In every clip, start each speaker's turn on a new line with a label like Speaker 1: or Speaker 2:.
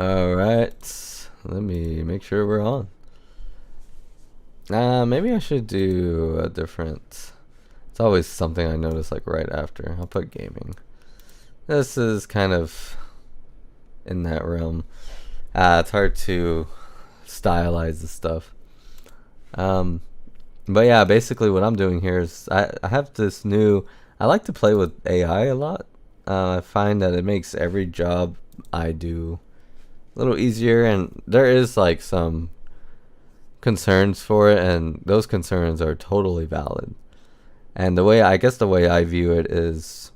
Speaker 1: All right. Let me make sure we're on. Maybe I should do a different. It's always something I notice like right after. I'll put gaming. This is kind of in that realm. It's hard to stylize the stuff. Um, but yeah, basically what I'm doing here is I have this new. I like to play with AI a lot. I find that it makes every job I do a little easier, and there is like some concerns for it, and those concerns are totally valid. And the way I view it is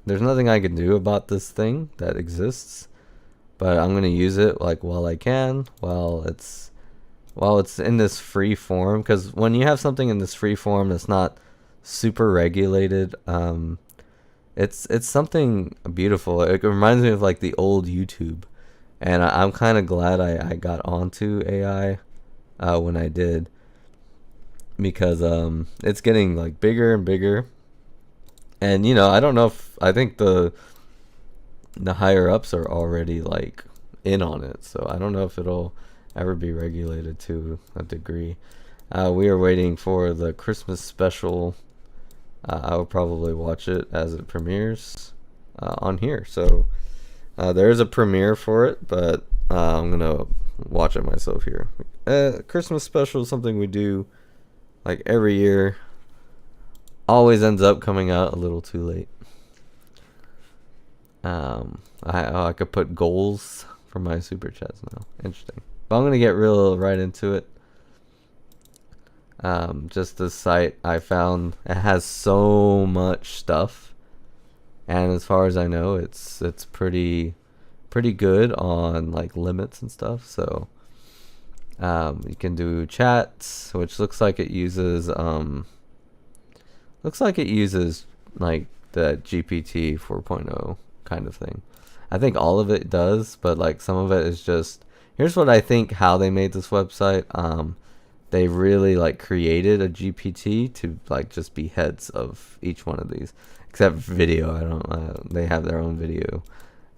Speaker 1: there's nothing I can do about this thing that exists, but I'm gonna use it like while I can, while it's in this free form. Because when you have something in this free form that's not super regulated, it's something beautiful. It reminds me of like the old YouTube, and I'm kind of glad I got onto AI when I did, because it's getting like bigger and bigger. And I don't know if I think the higher ups are already like in on it, so I don't know if it'll ever be regulated to a degree. We are waiting for the Christmas special. I will probably watch it as it premieres on here. So there is a premiere for it, but I'm gonna watch it myself here. Christmas special is something we do like every year. Always ends up coming out a little too late. I could put goals for my super chats now. Interesting. But I'm gonna get real right into it. Just the site I found, it has so much stuff, and as far as I know, it's pretty good on like limits and stuff. So you can do chats, which looks like it uses like the GPT 4.0 kind of thing. I think all of it does, but like some of it is just, here's what I think how they made this website. They really like created a GPT to like just be heads of each one of these, except video. I don't. They have their own video,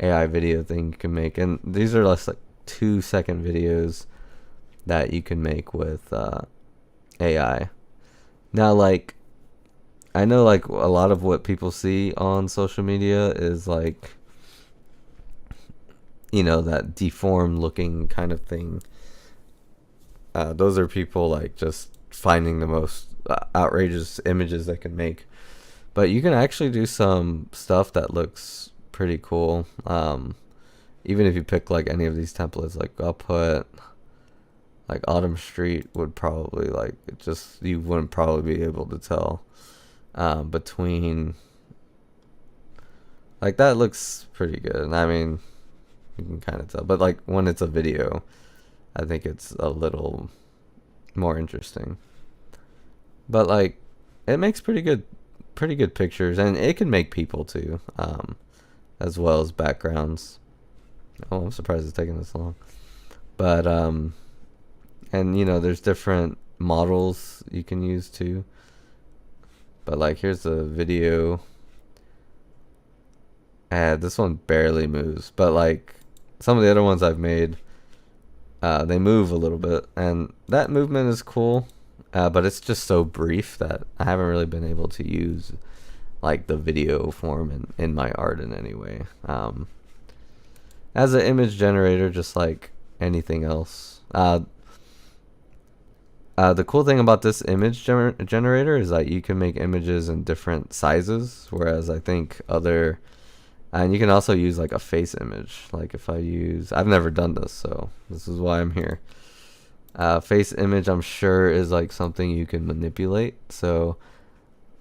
Speaker 1: AI video thing you can make, and these are less like 2-second videos that you can make with AI. Now, like I know, like a lot of what people see on social media is like that deformed looking kind of thing. Those are people like just finding the most outrageous images they can make. But you can actually do some stuff that looks pretty cool. Even if you pick like any of these templates, like I'll put like Autumn Street would probably like it just you wouldn't probably be able to tell between like that looks pretty good. I mean, you can kind of tell, but like when it's a video, I think it's a little more interesting. But like, it makes pretty good pictures, and it can make people too, as well as backgrounds. Oh, I'm surprised it's taking this long. But and there's different models you can use too. But like, here's a video. This one barely moves, but like some of the other ones I've made, they move a little bit, and that movement is cool, but it's just so brief that I haven't really been able to use like the video form in my art in any way. As an image generator, just like anything else. The cool thing about this image generator is that you can make images in different sizes, whereas I think other and you can also use like a face image. Like if I've never done this, so this is why I'm here. Face image, I'm sure, is like something you can manipulate. So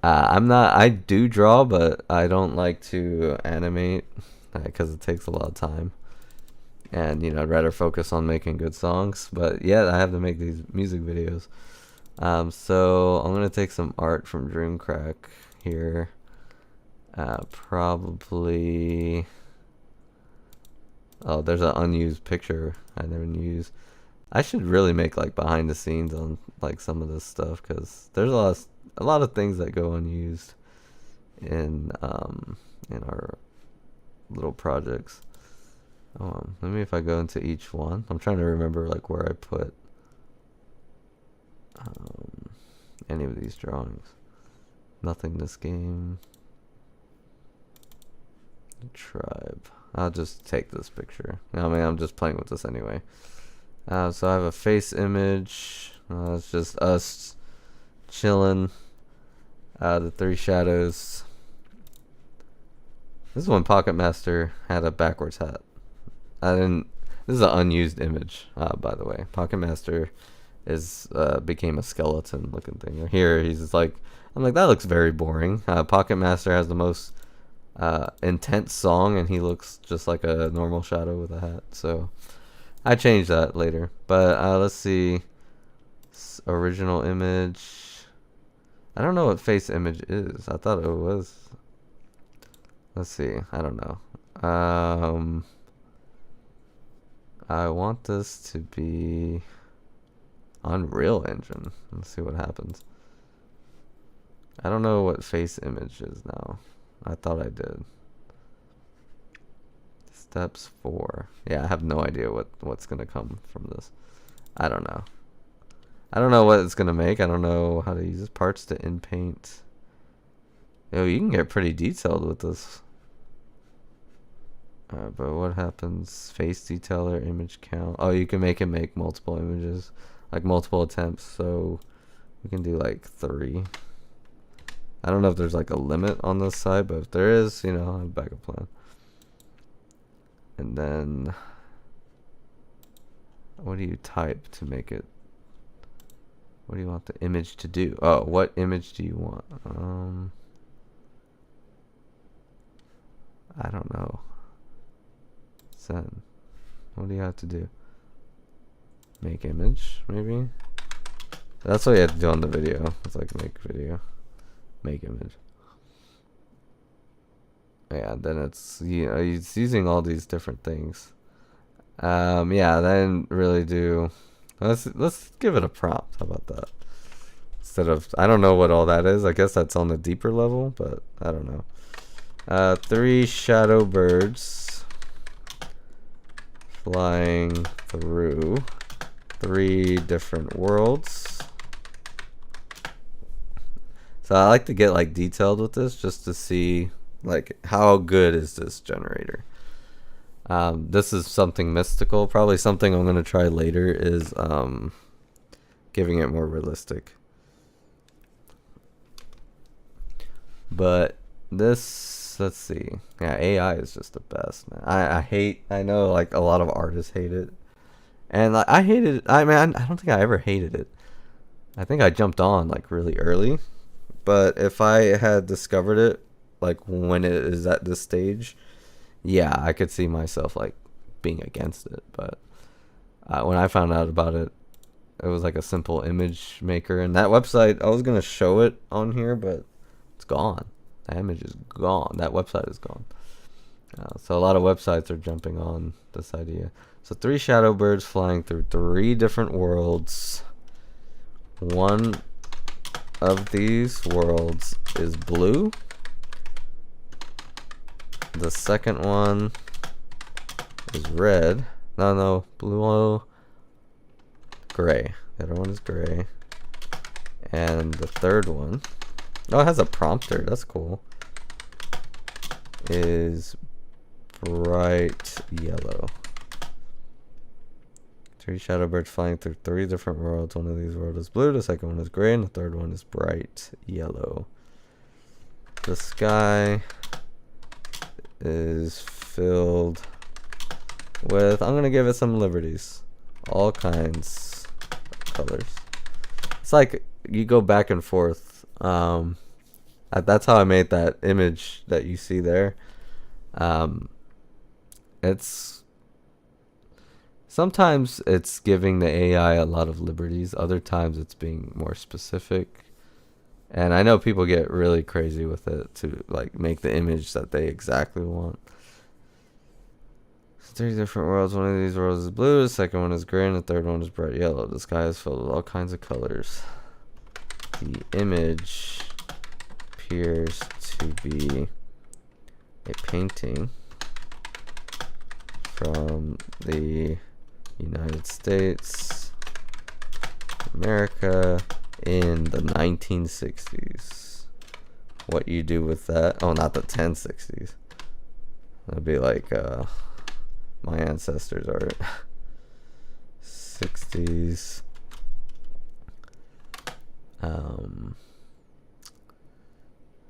Speaker 1: I do draw, but I don't like to animate because it takes a lot of time. And I'd rather focus on making good songs. But yeah, I have to make these music videos. So I'm gonna take some art from Dreamcrack here. Probably. Oh, there's an unused picture I never used. I should really make like behind the scenes on like some of this stuff, because there's a lot of things that go unused in our little projects. Let me, if I go into each one, I'm trying to remember like where I put any of these drawings. Nothing this game. Tribe. I'll just take this picture. I mean, I'm just playing with this anyway. So I have a face image. It's just us chilling. The three shadows. This is when Pocket Master had a backwards hat. This is an unused image, by the way. Pocket Master became a skeleton looking thing. Here he's just like, I'm like, that looks very boring. Pocket Master has the most intense song, and he looks just like a normal shadow with a hat. So I changed that later. But let's see. Original image. I don't know what face image is. I thought it was. Let's see. I don't know. I want this to be Unreal Engine. Let's see what happens. I don't know what face image is now. I thought I did. Steps 4. Yeah, I have no idea what's gonna come from this. I don't know. I don't know what it's gonna make. I don't know how to use parts to inpaint. Yo, you can get pretty detailed with this. But what happens? Face detailer, image count. Oh, you can make it make multiple images, like multiple attempts. So we can do like 3. I don't know if there's like a limit on this side, but if there is, you know, I'll have a backup plan. And then, what do you type to make it? What do you want the image to do? Oh, what image do you want? I don't know. Send. What do you have to do? Make image, maybe? That's what you have to do on the video. It's like make video. Make image. Yeah, then it's, you know, it's using all these different things. Yeah, then really do. Let's give it a prompt. How about that? Instead of, I don't know what all that is. I guess that's on the deeper level, but I don't know. 3 shadow birds flying through 3 different worlds. So I like to get like detailed with this just to see like how good is this generator. This is something mystical. Probably something I'm gonna try later is giving it more realistic. But this, let's see. Yeah, AI is just the best, man. I know like a lot of artists hate it. And like, I hated it. I mean, I don't think I ever hated it. I think I jumped on like really early. But if I had discovered it like when it is at this stage, yeah, I could see myself like being against it. But when I found out about it, it was like a simple image maker. And that website, I was going to show it on here, but it's gone. That image is gone. That website is gone. So a lot of websites are jumping on this idea. So 3 shadow birds flying through 3 different worlds. One of these worlds is blue. The second one is red. No, blue, gray. The other one is gray. And the third one, oh, it has a prompter. That's cool. Is bright yellow. 3 shadow birds flying through 3 different worlds. One of these worlds is blue, the second one is gray, and the third one is bright yellow. The sky is filled with, I'm gonna give it some liberties. All kinds of colors. It's like you go back and forth. That's how I made that image that you see there. Sometimes it's giving the AI a lot of liberties. Other times it's being more specific. And I know people get really crazy with it to like make the image that they exactly want. 3 different worlds. One of these worlds is blue, the second one is gray, and the third one is bright yellow. The sky is filled with all kinds of colors. The image appears to be a painting from the United States, America in the 1960s. What you do with that? Oh, not the 1060s. That'd be like my ancestors are 60s.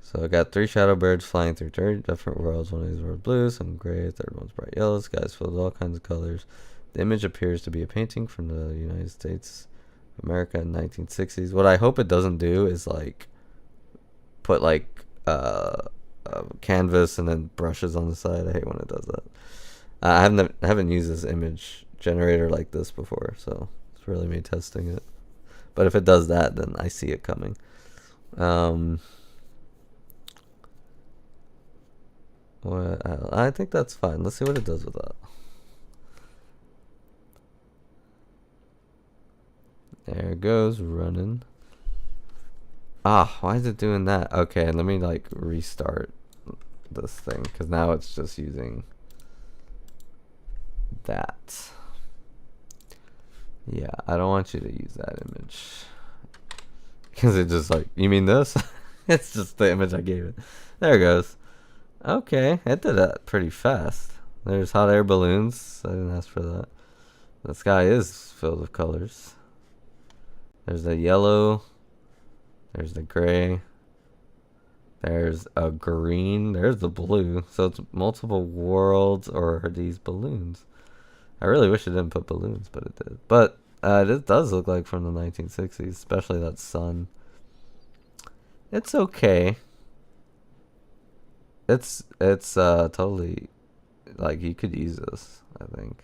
Speaker 1: So I got 3 shadow birds flying through 3 different worlds. One of these worlds blue, some gray, third one's bright yellow. Skies filled with all kinds of colors. The image appears to be a painting from the United States, America in 1960s. What I hope it doesn't do is like put like canvas and then brushes on the side. I hate when it does that. I haven't used this image generator like this before, so it's really me testing it. But if it does that, then I see it coming. I think that's fine. Let's see what it does with that. There it goes, running. Ah, why is it doing that? Okay, let me like restart this thing, because now it's just using that. Yeah, I don't want you to use that image, because it just like, you mean this? It's just the image I gave it. There it goes. Okay, it did that pretty fast. There's hot air balloons. I didn't ask for that. The sky is filled with colors. There's the yellow. There's the gray. There's a green. There's the blue. So it's multiple worlds or these balloons. I really wish it didn't put balloons, but it did. But it does look like from the 1960s, especially that sun. It's okay. It's totally, like, you could use this, I think.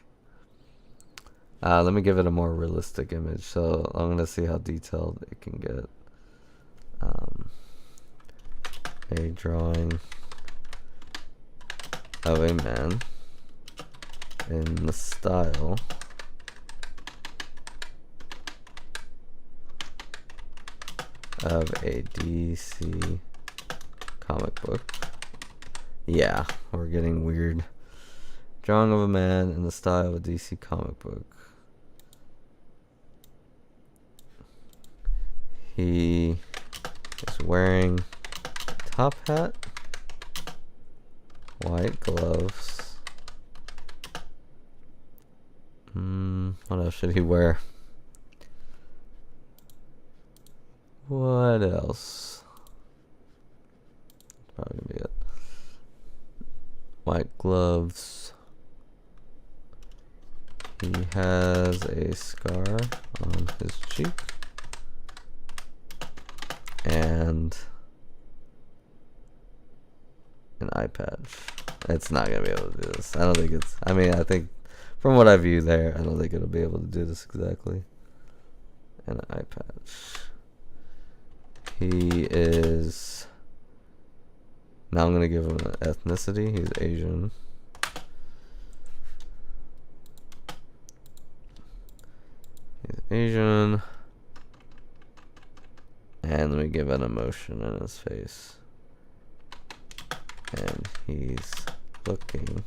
Speaker 1: Let me give it a more realistic image. So I'm gonna see how detailed it can get. A drawing of a man in the style of a DC comic book. Yeah, we're getting weird. Drawing of a man in the style of a DC comic book. He is wearing a top hat, white gloves. What else should he wear? What else? That's probably gonna be it. White gloves. He has a scar on his cheek. And an eye patch. It's not gonna be able to do this. I don't think it's, I mean, I think from what I view there, I don't think it'll be able to do this exactly. And an eye patch. He is, now I'm gonna give him an ethnicity. He's Asian. He's Asian. And let me give an emotion in his face. And he's looking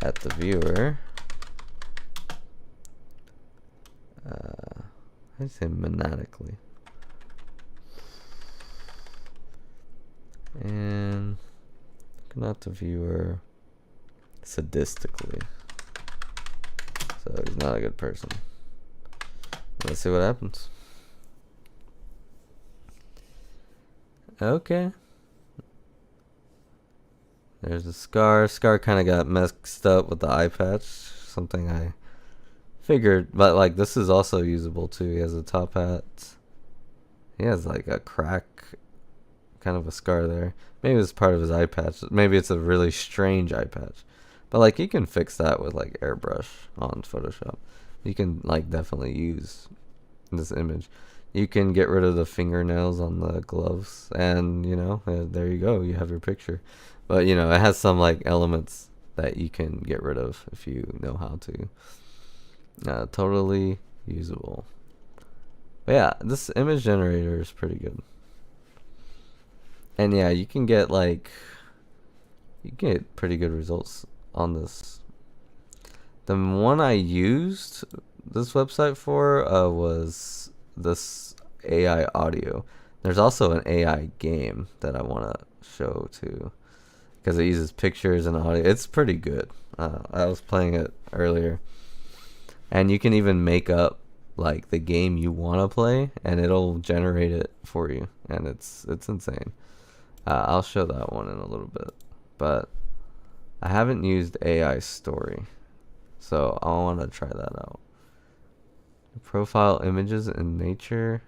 Speaker 1: at the viewer. I'd say maniacally. And looking at the viewer sadistically. So he's not a good person. Let's see what happens. Okay. There's a scar. Scar kind of got messed up with the eye patch. Something I figured. But, like, this is also usable, too. He has a top hat. He has, like, a crack. Kind of a scar there. Maybe it's part of his eye patch. Maybe it's a really strange eye patch. But, like, you can fix that with, like, airbrush on Photoshop. You can, like, definitely use this image. You can get rid of the fingernails on the gloves, and, you know, there you go. You have your picture. But, you know, it has some, like, elements that you can get rid of if you know how to. Totally usable. But, yeah, this image generator is pretty good. And, yeah, you can get, like, you can get pretty good results on this The one I used this website for was this AI audio. There's also an AI game that I want to show too, because it uses pictures and audio. It's pretty good. I was playing it earlier, and you can even make up like the game you want to play, and it'll generate it for you, and it's insane. I'll show that one in a little bit, but I haven't used AI Story, so I want to try that out. Profile images in nature.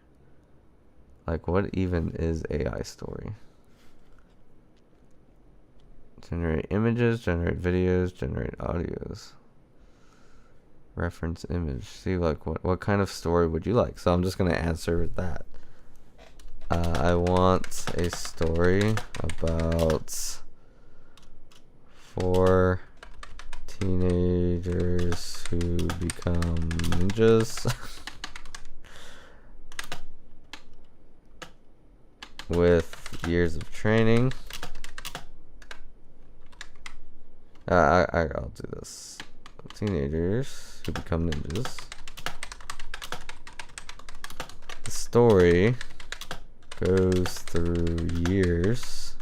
Speaker 1: Like, what even is AI Story? Generate images, generate videos, generate audios. Reference image. See, like, what kind of story would you like? So I'm just going to answer that. I want a story about 4 teenagers who become ninjas with years of training. I'll do this. Teenagers who become ninjas. The story goes through years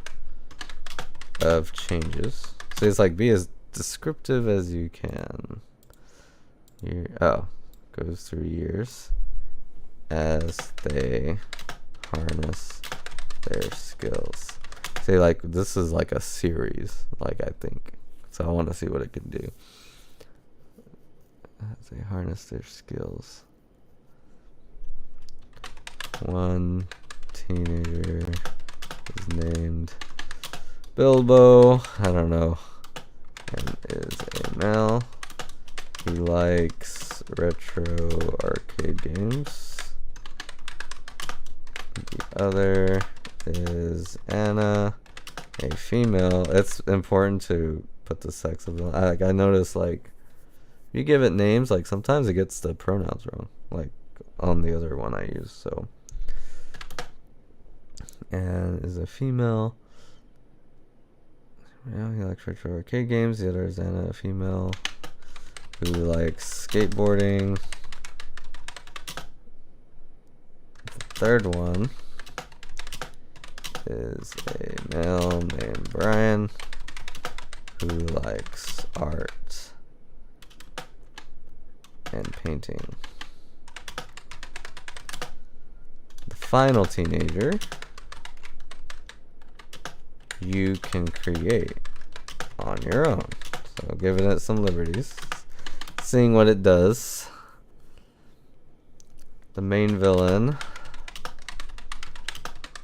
Speaker 1: of changes. So it's like, be as descriptive as you can. Goes through years as they harness their skills. See, like, this is like a series, like, I think. So I want to see what it can do. As they harness their skills. One teenager is named Bilbo. I don't know. And is a male. He likes retro arcade games. The other is Anna, a female. It's important to put the sex of them. I noticed, like, if you give it names, like, sometimes it gets the pronouns wrong, like on the other one I use. So, and is a female. Yeah, he likes retro arcade games. The other is Anna, a female who likes skateboarding. The third one is a male named Brian who likes art and painting. The final teenager you can create on your own. So giving it some liberties, seeing what it does. The main villain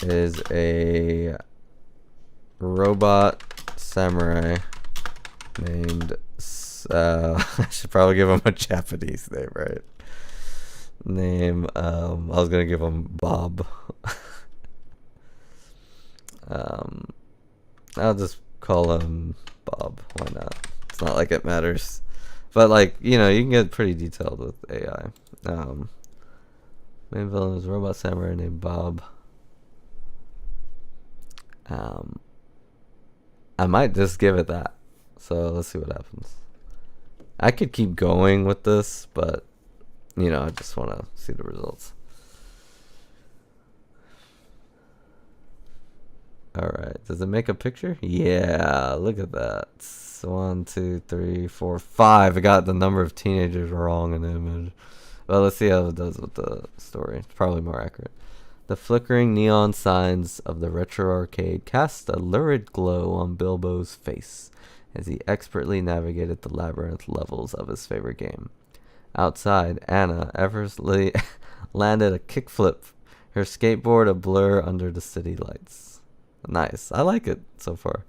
Speaker 1: is a robot samurai named I should probably give him a Japanese name, right? I was gonna give him Bob. I'll just call him Bob. Why not? It's not like it matters. But, like, you know, you can get pretty detailed with AI. Main villain is a robot samurai named Bob. I might just give it that. So let's see what happens. I could keep going with this, but, you know, I just want to see the results. Alright, does it make a picture? Yeah, look at that. 1, 2, 3, 4, 5. I got the number of teenagers wrong in the image. Well, let's see how it does with the story. It's probably more accurate. The flickering neon signs of the retro arcade cast a lurid glow on Bilbo's face as he expertly navigated the labyrinth levels of his favorite game. Outside, Anna effortlessly landed a kickflip, her skateboard a blur under the city lights. Nice. I like it so far.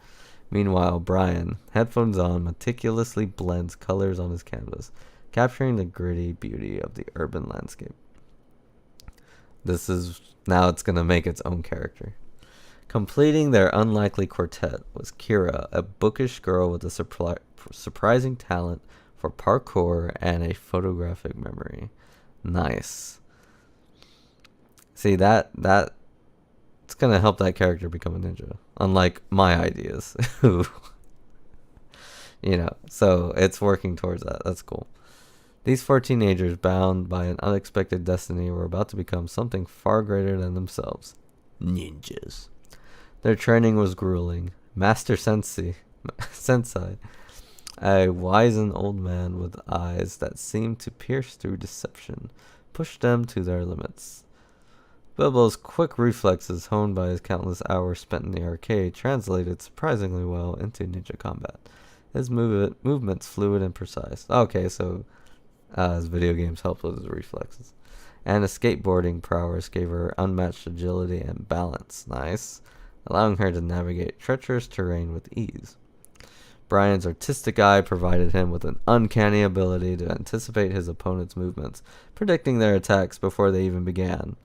Speaker 1: Meanwhile, Brian, headphones on, meticulously blends colors on his canvas, capturing the gritty beauty of the urban landscape. Now it's going to make its own character. Completing their unlikely quartet was Kira, a bookish girl with a surprising talent for parkour and a photographic memory. Nice. See, that it's going to help that character become a ninja. Unlike my ideas. So it's working towards that. That's cool. These four teenagers, bound by an unexpected destiny, were about to become something far greater than themselves: ninjas. Their training was grueling. Master Sensei, a wizened old man with eyes that seemed to pierce through deception, pushed them to their limits. Bilbo's quick reflexes, honed by his countless hours spent in the arcade, translated surprisingly well into ninja combat. His movements fluid and precise. Okay, so his video games helped with his reflexes. And his skateboarding prowess gave her unmatched agility and balance. Nice. Allowing her to navigate treacherous terrain with ease. Brian's artistic eye provided him with an uncanny ability to anticipate his opponent's movements, predicting their attacks before they even began.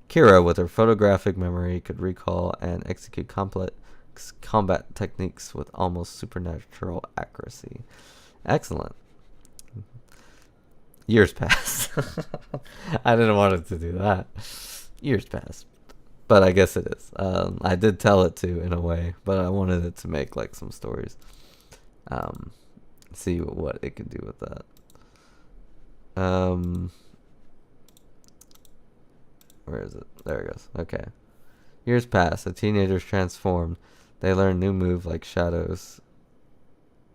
Speaker 1: Kira, with her photographic memory, could recall and execute complex combat techniques with almost supernatural accuracy. Excellent. Years passed. I didn't want it to do that. Years passed. But I guess it is. I did tell it to in a way, but I wanted it to make like some stories. See what it could do with that. Where is it? There it goes. Okay. Years pass. The teenagers transformed. They learn new move like shadows.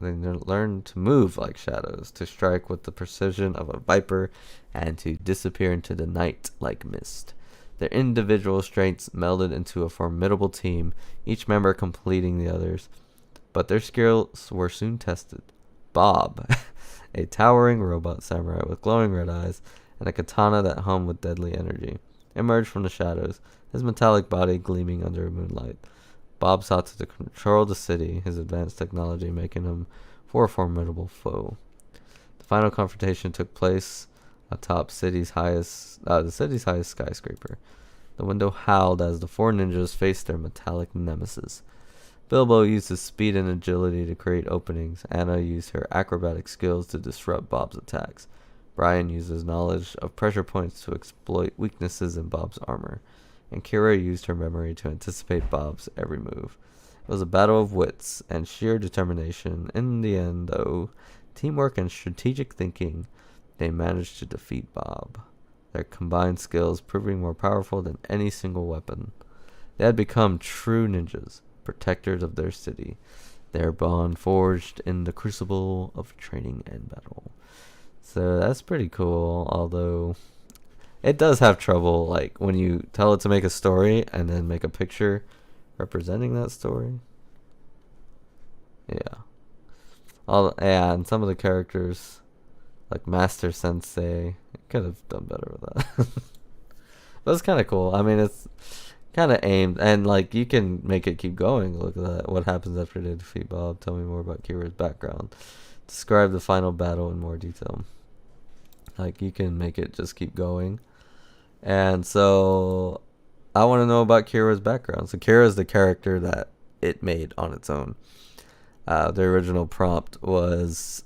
Speaker 1: They learn to move like shadows, to strike with the precision of a viper, and to disappear into the night like mist. Their individual strengths melded into a formidable team, each member completing the others. But their skills were soon tested. Bob, a towering robot samurai with glowing red eyes and a katana that hummed with deadly energy, emerged from the shadows, his metallic body gleaming under moonlight. Bob sought to control the city, his advanced technology making him for a formidable foe. The final confrontation took place atop the city's highest skyscraper. The window howled as the four ninjas faced their metallic nemesis. Bilbo used his speed and agility to create openings. Anna used her acrobatic skills to disrupt Bob's attacks. Brian used his knowledge of pressure points to exploit weaknesses in Bob's armor. And Kira used her memory to anticipate Bob's every move. It was a battle of wits and sheer determination. In the end, though, teamwork and strategic thinking, they managed to defeat Bob, their combined skills proving more powerful than any single weapon. They had become true ninjas, protectors of their city, their bond forged in the crucible of training and battle. So that's pretty cool, although it does have trouble, like, when you tell it to make a story and then make a picture representing that story. Yeah. And some of the characters, like Master Sensei, could have done better with that. But it's kind of cool. I mean, it's kind of aimed, and, like, you can make it keep going. Look at that. What happens after they defeat Bob? Tell me more about Kira's background. Describe the final battle in more detail. Like, you can make it just keep going. And so I want to know about Kira's background. So Kira is the character that it made on its own. The original prompt was,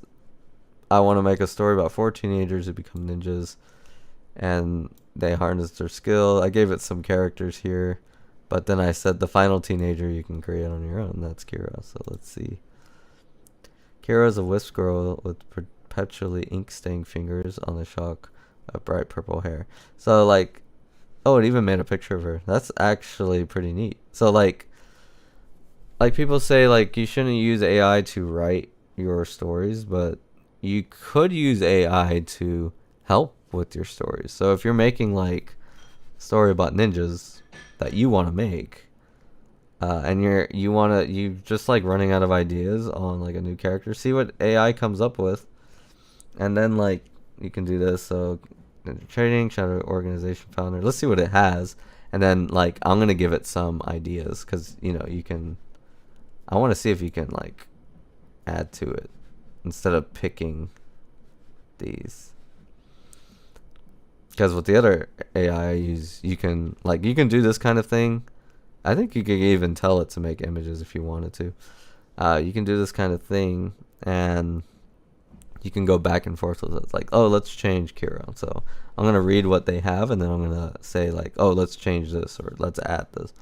Speaker 1: I want to make a story about four teenagers who become ninjas and they harness their skill. I gave it some characters here, but then I said the final teenager you can create on your own. That's Kira. So let's see. Kira is a wisp girl with perpetually ink-stained fingers on the shock of bright purple hair. So, like, oh, it even made a picture of her. That's actually pretty neat. So, like people say, like, you shouldn't use AI to write your stories, but you could use AI to help with your stories. So if you're making, like, a story about ninjas that you want to make, and you just, like, running out of ideas on, like, a new character, see what AI comes up with, and then, like, you can do this. So trading shadow organization founder, let's see what it has, and then, like, I'm gonna give it some ideas, because I want to see if you can, like, add to it instead of picking these. Because with the other AI I use, you can do this kind of thing. I think you could even tell it to make images if you wanted to. You can do this kind of thing, and you can go back and forth with it. It's like, oh, let's change Kira. So I'm going to read what they have, and then I'm going to say, like, oh, let's change this, or let's add this.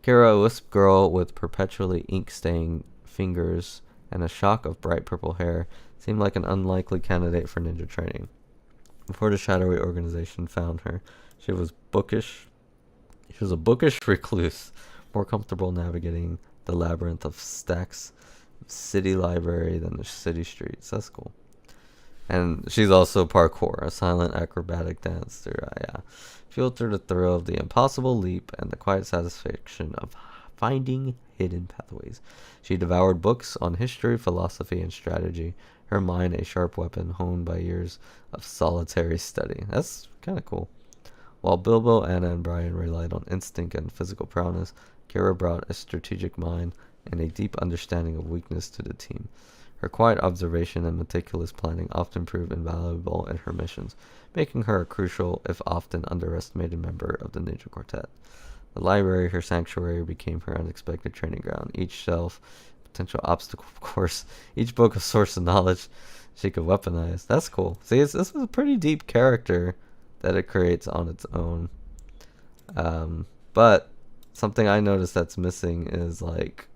Speaker 1: Kira, a wisp girl with perpetually ink-stained fingers and a shock of bright purple hair, seemed like an unlikely candidate for ninja training. Before the shadowy organization found her, she was bookish. She was a bookish recluse, more comfortable navigating the labyrinth of stacks of city library than the city streets. That's cool. And she's also parkour, a silent acrobatic dancer. Yeah. Fueled through the thrill of the impossible leap and the quiet satisfaction of finding hidden pathways. She devoured books on history, philosophy, and strategy, her mind a sharp weapon honed by years of solitary study. That's kind of cool. While Bilbo, Anna, and Brian relied on instinct and physical prowess, Kira brought a strategic mind and a deep understanding of weakness to the team. Her quiet observation and meticulous planning often proved invaluable in her missions, making her a crucial, if often underestimated, member of the Ninja Quartet. The library, her sanctuary, became her unexpected training ground. Each shelf, potential obstacle course, each book a source of knowledge she could weaponize. That's cool. See, this is a pretty deep character that it creates on its own. But something I noticed that's missing is like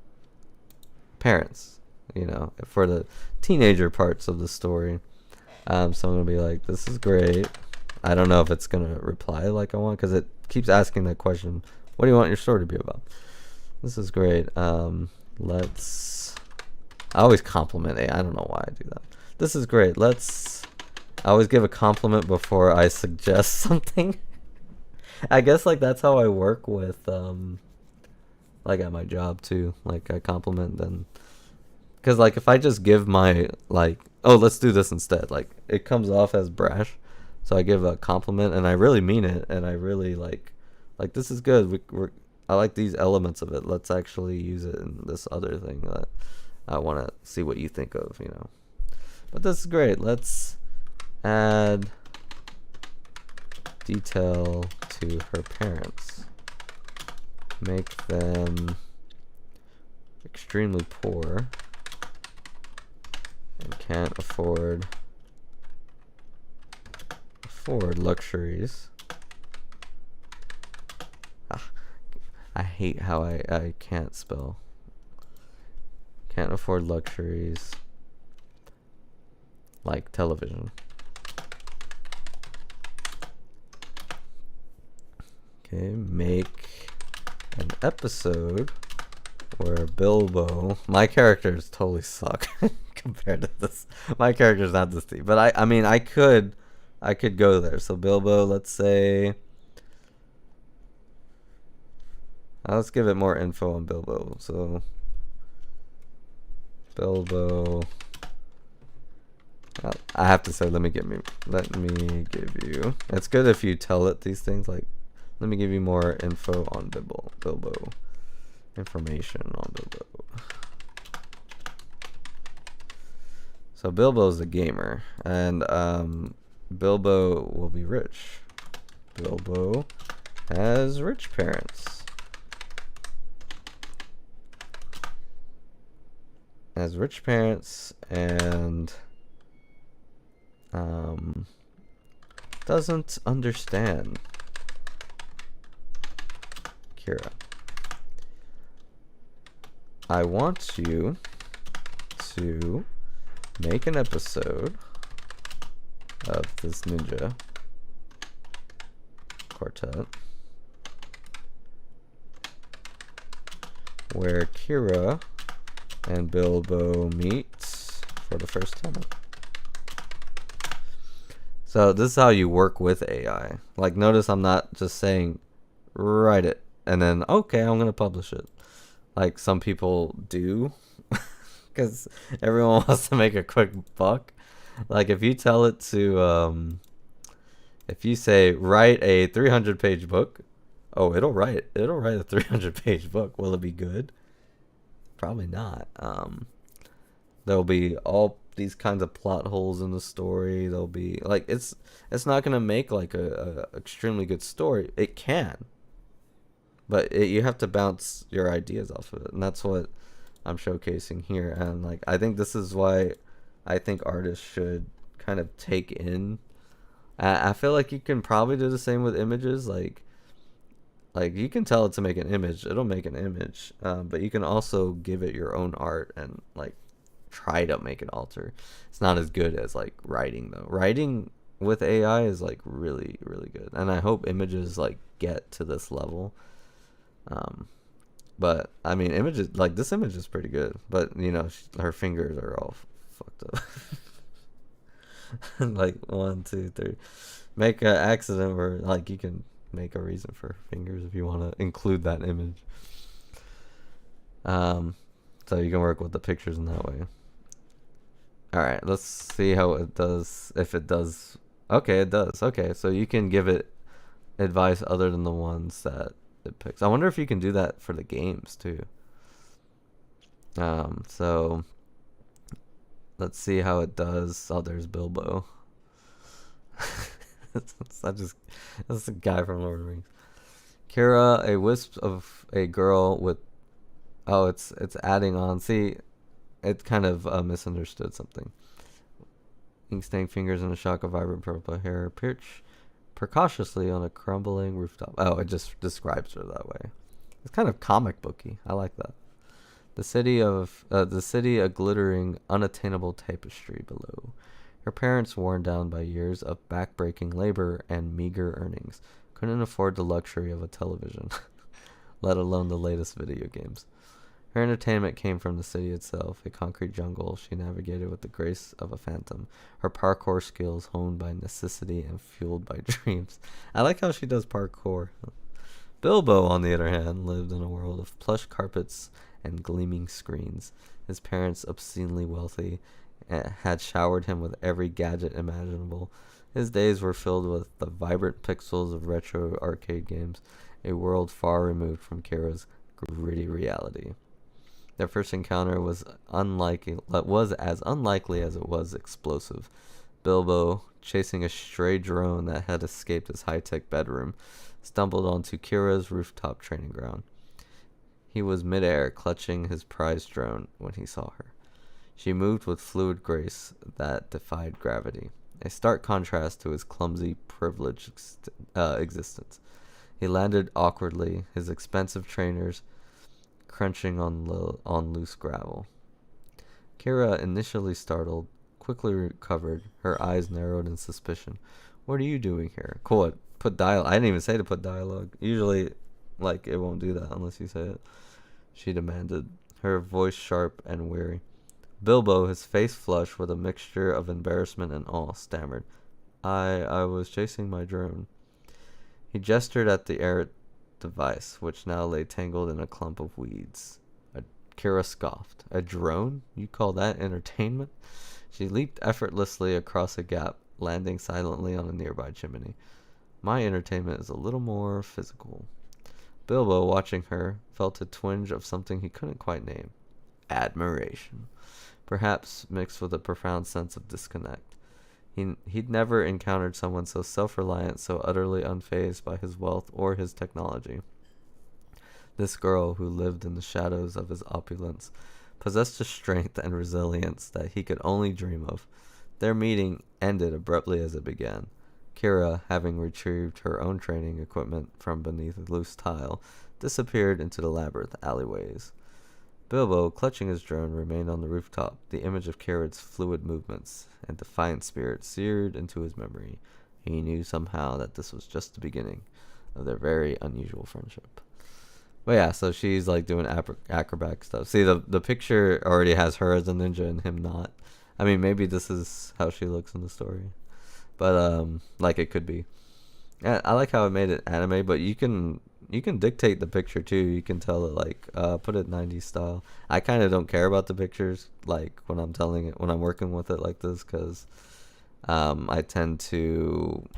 Speaker 1: parents. For the teenager parts of the story. So I'm gonna be like, this is great. I don't know if it's gonna reply like I want, because it keeps asking that question. What do you want your story to be about? This is great. I always compliment it. I don't know why I do that. This is great. I always give a compliment before I suggest something. I guess like that's how I work with like at my job too. Like I compliment then. Because, like, if I just give my, like, oh, let's do this instead, like, it comes off as brash. So I give a compliment, and I really mean it, and I really, like this is good. I like these elements of it. Let's actually use it in this other thing that I want to see what you think of, But this is great. Let's add detail to her parents. Make them extremely poor. And can't afford luxuries. I hate how I can't spell. Can't afford luxuries like television. Okay, make an episode where Bilbo, my characters totally suck compared to this. My character's not this deep, but I mean I could go there. So Bilbo, let's say, let's give it more info on Bilbo. So Bilbo, I have to say, let me give you. It's good if you tell it these things, like, let me give you more info on Bilbo. Information on Bilbo. So Bilbo's a gamer, and Bilbo will be rich. Bilbo has rich parents. And doesn't understand Kira. I want you to make an episode of this Ninja Quartet where Kira and Bilbo meet for the first time. So this is how you work with AI. Like, notice I'm not just saying write it and then okay, I'm gonna publish it like some people do, because everyone wants to make a quick buck. Like, if you tell it to if you say write a 300-page book, oh, it'll write a 300-page book. Will it be good? Probably not. There'll be all these kinds of plot holes in the story. There'll be like it's not gonna make like a extremely good story. It can, but you have to bounce your ideas off of it, and that's what I'm showcasing here. And like, I think this is why I think artists should kind of take in. I feel like you can probably do the same with images. Like you can tell it to make an image, it'll make an image, but you can also give it your own art and like try to make it alter. It's not as good as like writing though. Writing with AI is like really really good, and I hope images like get to this level. Um, but I mean, images like this image is pretty good, but you know, her fingers are all fucked up. Like 1, 2, 3. Make an accident where like you can make a reason for fingers if you want to include that image. Um, so you can work with the pictures in that way. All right, let's see how it does. If it does, okay, it does. Okay, so you can give it advice other than the ones that it picks. I wonder if you can do that for the games too. So let's see how it does. Oh, there's Bilbo. That's a guy from Lord of the Rings. Kira, a wisp of a girl with. Oh, it's adding on. See, it kind of misunderstood something. Ink stained fingers and a shock of vibrant purple hair perch precautiously on a crumbling rooftop. Oh, it just describes her that way. It's kind of comic booky. I like that. The city, a glittering, unattainable tapestry below. Her parents, worn down by years of back-breaking labor and meager earnings, couldn't afford the luxury of a television, let alone the latest video games. Her entertainment came from the city itself, a concrete jungle she navigated with the grace of a phantom, her parkour skills honed by necessity and fueled by dreams. I like how she does parkour. Bilbo, on the other hand, lived in a world of plush carpets and gleaming screens. His parents, obscenely wealthy, had showered him with every gadget imaginable. His days were filled with the vibrant pixels of retro arcade games, a world far removed from Kira's gritty reality. Their first encounter was as unlikely as it was explosive. Bilbo, chasing a stray drone that had escaped his high-tech bedroom, stumbled onto Kira's rooftop training ground. He was midair, clutching his prized drone when he saw her. She moved with fluid grace that defied gravity, a stark contrast to his clumsy, privileged existence. He landed awkwardly, his expensive trainers crunching on loose gravel. Kira, initially startled, quickly recovered, her eyes narrowed in suspicion. What are you doing here? Cool, put dialogue. I didn't even say to put dialogue. Usually, like, it won't do that unless you say it. She demanded, her voice sharp and weary. Bilbo, his face flushed with a mixture of embarrassment and awe, stammered, I was chasing my drone. He gestured at the air device, which now lay tangled in a clump of weeds. Kira scoffed. A drone? You call that entertainment? She leaped effortlessly across a gap, landing silently on a nearby chimney. My entertainment is a little more physical. Bilbo, watching her, felt a twinge of something he couldn't quite name. Admiration. Perhaps mixed with a profound sense of disconnect. He'd never encountered someone so self-reliant, so utterly unfazed by his wealth or his technology. This girl, who lived in the shadows of his opulence, possessed a strength and resilience that he could only dream of. Their meeting ended abruptly as it began. Kira, having retrieved her own training equipment from beneath a loose tile, disappeared into the labyrinth alleyways. Bilbo, clutching his drone, remained on the rooftop, the image of Kira's fluid movements and defiant spirit seared into his memory. He knew somehow that this was just the beginning of their very unusual friendship. But yeah, so she's like doing acrobat stuff. See, the picture already has her as a ninja and him not. I mean, maybe this is how she looks in the story. But like it could be. I like how it made it anime, but you can dictate the picture too. You can tell it like put it 90s style. I kind of don't care about the pictures like when I'm working with it like this, because I tend to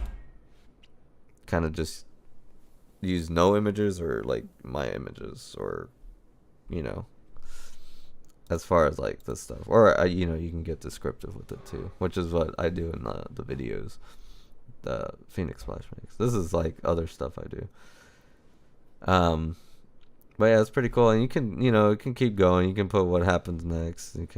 Speaker 1: kind of just use no images or like my images, or you know, as far as like this stuff, or you know, you can get descriptive with it too, which is what I do in the videos, the Phoenix Splash Mix. This is like other stuff I do. But yeah, it's pretty cool, and you can, you know, it can keep going. You can put what happens next. It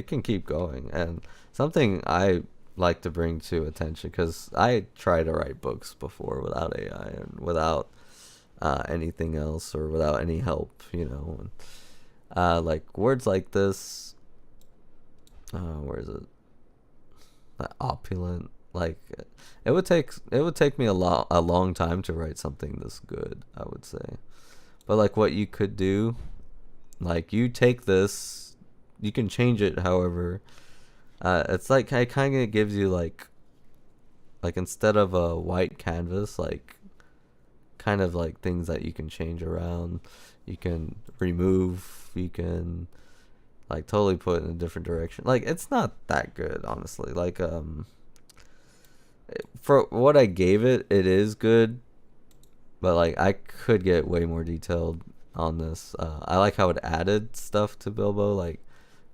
Speaker 1: can keep going, and something I like to bring to attention, because I try to write books before without AI and without anything else, or without any help, you know. And, like words like this, Where is it? That opulent. Like, it would take me a long time to write something this good, I would say. But like what you could do, like you take this, you can change it however. It's like it kind of gives you like instead of a white canvas, like kind of like things that you can change around, you can remove, you can like totally put in a different direction. Like it's not that good, honestly. Like for what I gave it, it is good, but like I could get way more detailed on this. I like how it added stuff to Bilbo. Like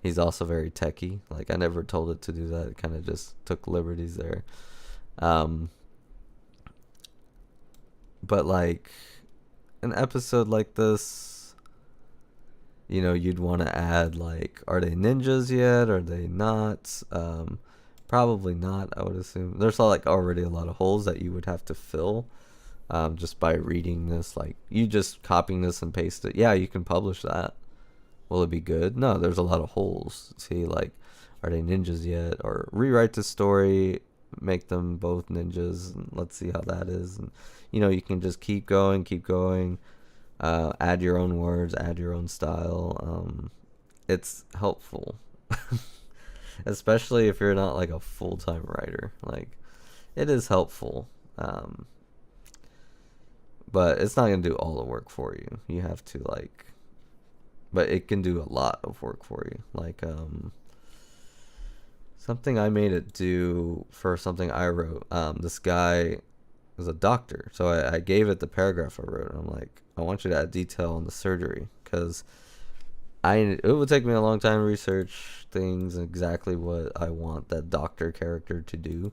Speaker 1: he's also very techy. Like I never told it to do that. It kind of just took liberties there. Um, but like an episode like this, you'd want to add like, are they ninjas yet? Are they not? Probably not. I would assume there's like already a lot of holes that you would have to fill. Just by reading this, like you just copying this and paste it. Yeah, you can publish that. Will it be good? No, there's a lot of holes. See, like, are they ninjas yet? Or rewrite the story, make them both ninjas, and let's see how that is. And you can just keep going, keep going. Add your own words, add your own style. It's helpful, especially if you're not like a full-time writer. Like, it is helpful. But it's not gonna do all the work for you. You have to like, but it can do a lot of work for you. Like something I made it do for something I wrote. This guy was a doctor, so I gave it the paragraph I wrote, and I'm like, I want you to add detail on the surgery because it would take me a long time to research things exactly what I want that doctor character to do,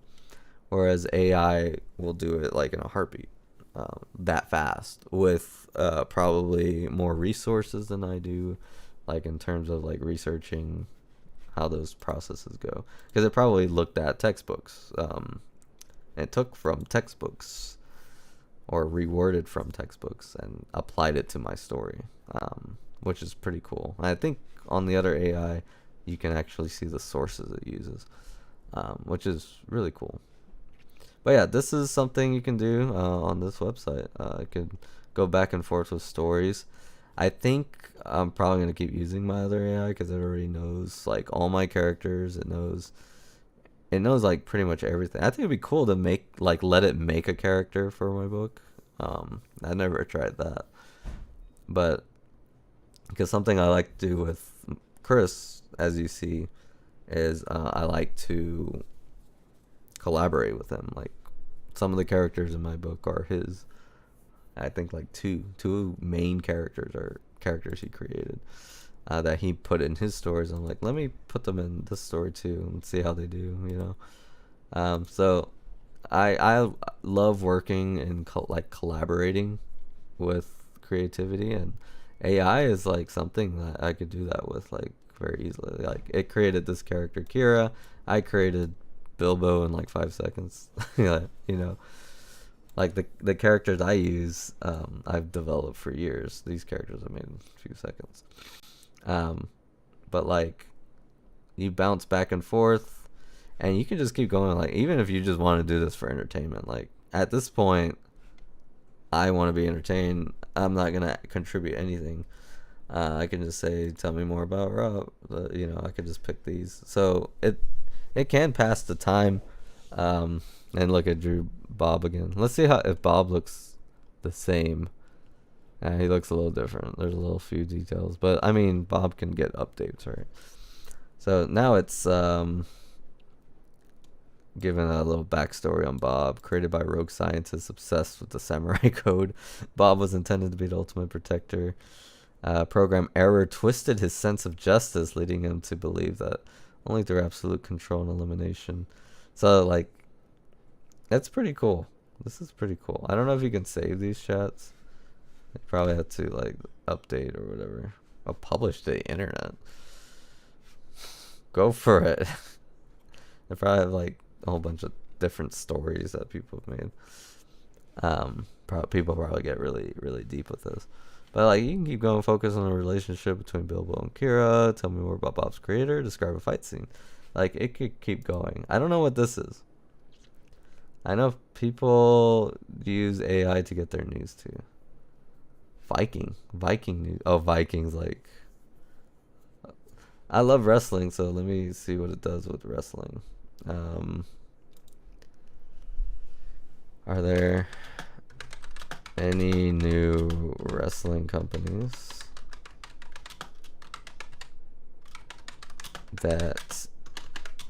Speaker 1: whereas AI will do it like in a heartbeat. That fast with probably more resources than I do, like in terms of like researching how those processes go, because it probably looked at textbooks, and it took from textbooks or reworded from textbooks and applied it to my story, which is pretty cool. I think on the other AI you can actually see the sources it uses, which is really cool. But yeah, this is something you can do on this website. I could go back and forth with stories. I think I'm probably gonna keep using my other AI because it already knows like all my characters. It knows like pretty much everything. I think it'd be cool to let it make a character for my book. I never tried that, but because something I like to do with Chris, as you see, is I like to collaborate with him. Like some of the characters in my book are his. I think like two main characters are characters he created, that he put in his stories. I'm like, let me put them in this story too and see how they do. So I love working and like collaborating with creativity, and AI is like something that I could do that with like very easily. Like it created this character Kira. I created Bilbo in like 5 seconds. Yeah, like the characters I use, I've developed for years. These characters I made in a few seconds. But like you bounce back and forth, and you can just keep going. Like even if you just want to do this for entertainment, like at this point, I want to be entertained. I'm not gonna contribute anything. I can just say, tell me more about Rob. I could just pick these. So it can pass the time. And look at Drew Bob again. Let's see if Bob looks the same. He looks a little different. There's a little few details, but I mean Bob can get updates, right? So now it's given a little backstory on Bob. Created by rogue scientists obsessed with the samurai code, Bob was intended to be the ultimate protector. Program error twisted his sense of justice, leading him to believe that only through absolute control and elimination. So like, that's pretty cool. This is pretty cool. I don't know if you can save these chats. I probably have to like update or whatever. I'll publish to the internet. Go for it. I probably have like a whole bunch of different stories that people have made. People probably get really, really deep with this. But like, you can keep going, focus on the relationship between Bilbo and Kira. Tell me more about Bob's creator. Describe a fight scene. Like, it could keep going. I don't know what this is. I know people use AI to get their news too. Viking news. Oh, Vikings, like, I love wrestling, so let me see what it does with wrestling. Are there any new wrestling companies that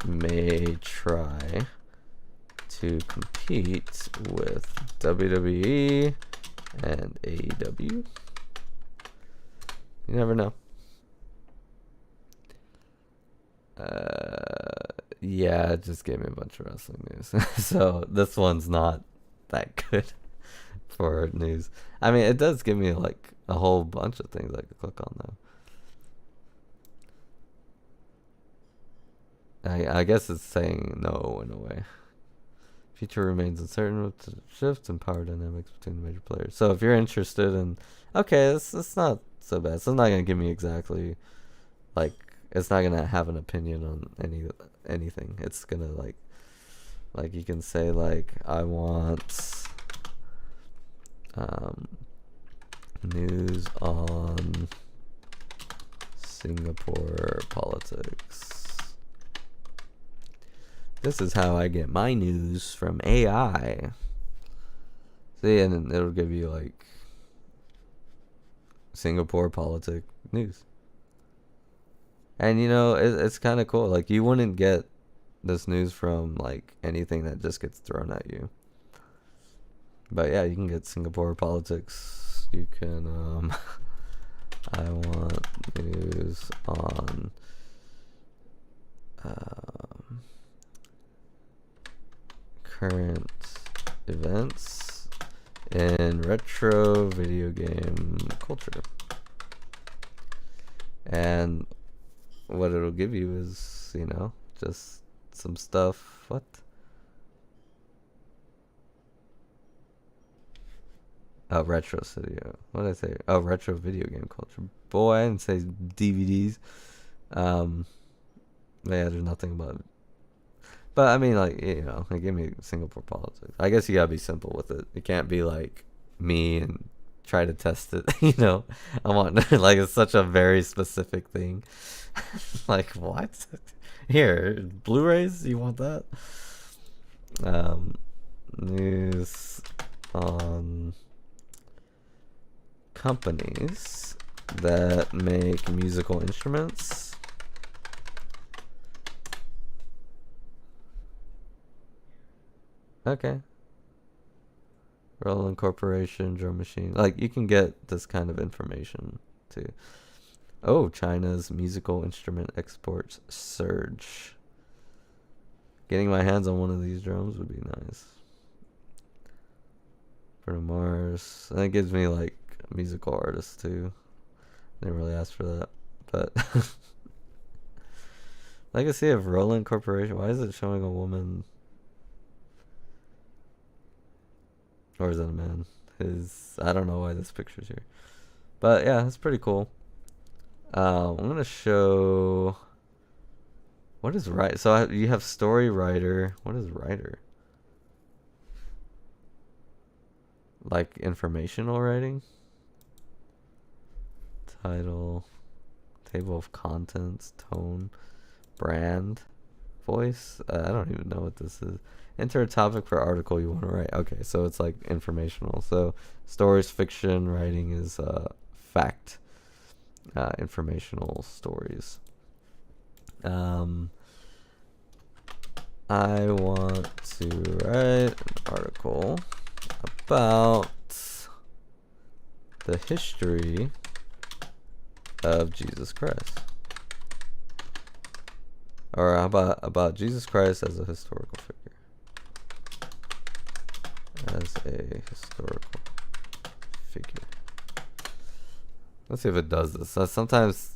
Speaker 1: may try to compete with WWE and AEW? You never know. Yeah, it just gave me a bunch of wrestling news. So this one's not that good for news. I mean, it does give me like a whole bunch of things I could click on though. I guess it's saying no in a way. Future remains uncertain with the shifts and power dynamics between the major players. So if you're interested in, okay, it's not so bad. So it's not gonna give me exactly, like, it's not gonna have an opinion on anything. It's gonna like you can say like, I want news on Singapore politics. This is how I get my news from AI. See, and then it'll give you like Singapore politic news. And you know, it's kind of cool. Like, you wouldn't get this news from like anything that just gets thrown at you. But yeah, you can get Singapore politics. You can I want news on current events in retro video game culture. And what it'll give you is, you know, just some stuff. What? Oh, retro studio. What did I say? Oh, retro video game culture. Boy, I didn't say DVDs. Yeah, there's nothing about it. But I mean, like, you know, like, give me Singapore politics. I guess you gotta be simple with it. It can't be like me and try to test it. You know, I want like, it's such a very specific thing. Like, what? Here, Blu-rays? You want that? News on companies that make musical instruments. Okay. Roland Corporation, Drum Machine. Like, you can get this kind of information too. Oh, China's musical instrument exports surge. Getting my hands on one of these drums would be nice. Bruno Mars. And it gives me like musical artists too. Didn't really ask for that, but legacy of Roland Corporation. Why is it showing a woman? Or is that a man? I don't know why this picture's here. But yeah, it's pretty cool. I'm gonna show. What is writer? So you have story writer. What is writer? Like informational writing? Title. Table of contents. Tone. Brand. Voice. I don't even know what this is. Enter a topic for article you want to write. Okay, so it's like informational. So stories, fiction, writing is fact. Informational stories. I want to write an article about the history of Jesus Christ. Or about Jesus Christ as a historical figure. As a historical figure. Let's see if it does this. Sometimes,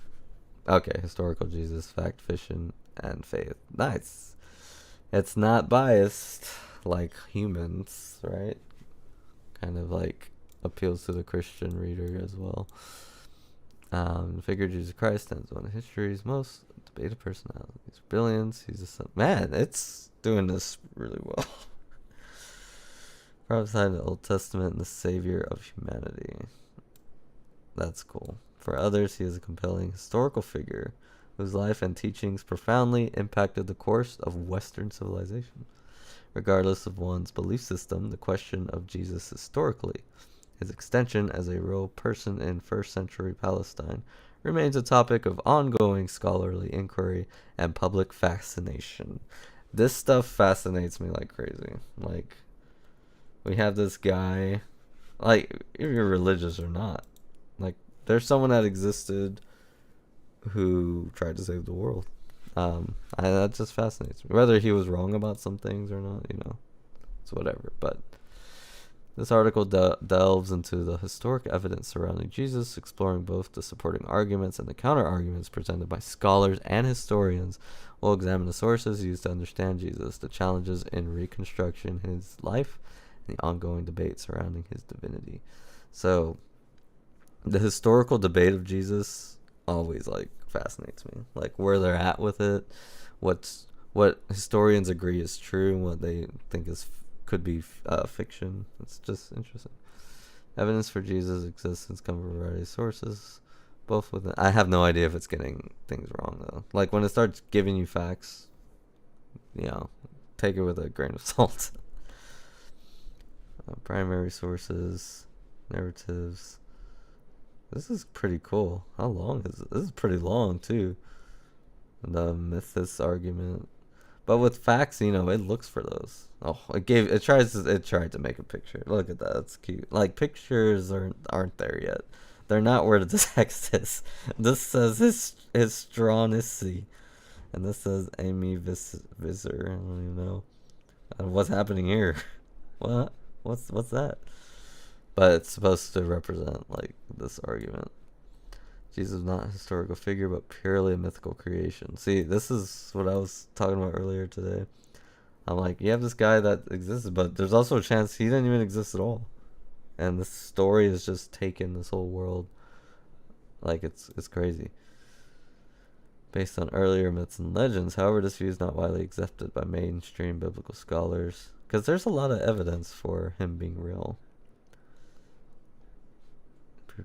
Speaker 1: okay, historical Jesus, fact, fiction, and faith. Nice. It's not biased like humans, right? Kind of like appeals to the Christian reader as well. Figure Jesus Christ stands one of history's most Debate of personalities. Billions. He's a man. It's doing this really well. Prophesied in the Old Testament and the savior of humanity. That's cool. For others, he is a compelling historical figure whose life and teachings profoundly impacted the course of Western civilization. Regardless of one's belief system, the question of Jesus historically, his extension as a real person in first century Palestine, remains a topic of ongoing scholarly inquiry and public fascination. This stuff fascinates me like crazy. Like, we have this guy, like, if you're religious or not, like, there's someone that existed who tried to save the world. That just fascinates me. Whether he was wrong about some things or not, it's whatever. But this article delves into the historic evidence surrounding Jesus, exploring both the supporting arguments and the counter-arguments presented by scholars and historians. We'll examine the sources used to understand Jesus, the challenges in reconstruction his life, and the ongoing debate surrounding his divinity. So, the historical debate of Jesus always, like, fascinates me. Like, where they're at with it, what historians agree is true, and what they think could be fiction. It's just interesting. Evidence for Jesus' existence comes from a variety of sources, both within. I have no idea if it's getting things wrong though. Like, when it starts giving you facts, take it with a grain of salt. Primary sources, narratives. This is pretty cool. How long is it? This is pretty long too. The mythos argument. But with facts, it looks for those. Oh, it tried to make a picture. Look at that. It's cute. Like, pictures aren't there yet. They're not where the text is. This says Histronicity. And this says Amy Visser. I don't even know. What's happening here? What? What's that? But it's supposed to represent, like, this argument. Jesus is not a historical figure, but purely a mythical creation. See, this is what I was talking about earlier today. I'm like, you have this guy that existed, but there's also a chance he didn't even exist at all. And this story has just taken this whole world. Like, it's crazy. Based on earlier myths and legends, however, this view is not widely accepted by mainstream biblical scholars, because there's a lot of evidence for him being real.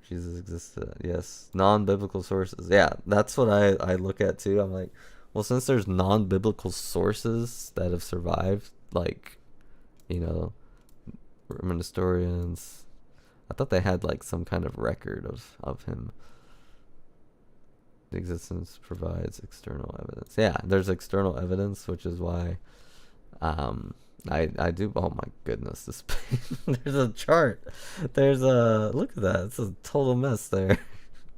Speaker 1: Jesus existed. Yes, non-biblical sources. Yeah, that's what I look at too. I'm like, well, since there's non-biblical sources that have survived, like, Roman historians, I thought they had, like, some kind of record of him. The existence provides external evidence. Yeah, there's external evidence, which is why I do. Oh my goodness, this there's a chart. Look at that. It's a total mess there,